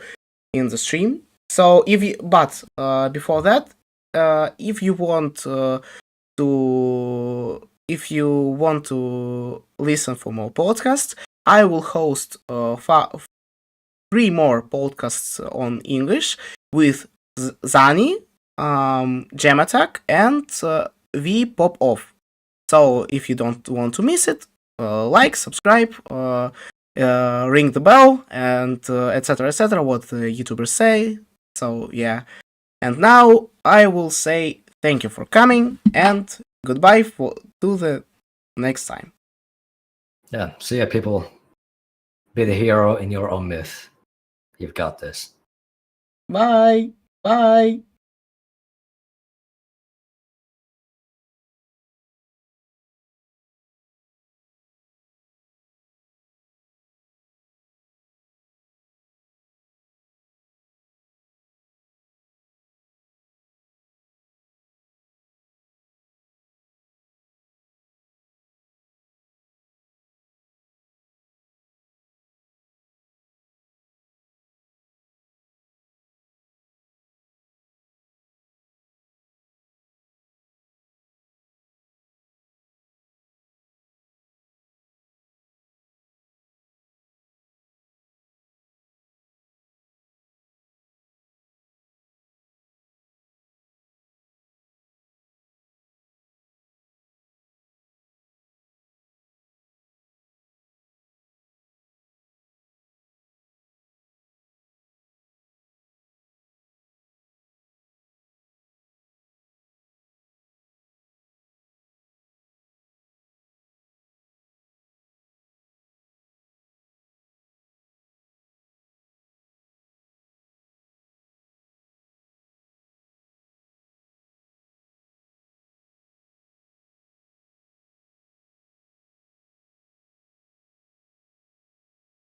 in the stream. So before that, if you want to listen for more podcasts, I will host 3 more podcasts on English with Zani, Geometrical, and V Pop Off. So if you don't want to miss it, like, subscribe, ring the bell, and etc. What the YouTubers say. So yeah, and now I will say thank you for coming and goodbye to the next time. Yeah, see ya, people. Be the hero in your own myth. You've got this. Bye.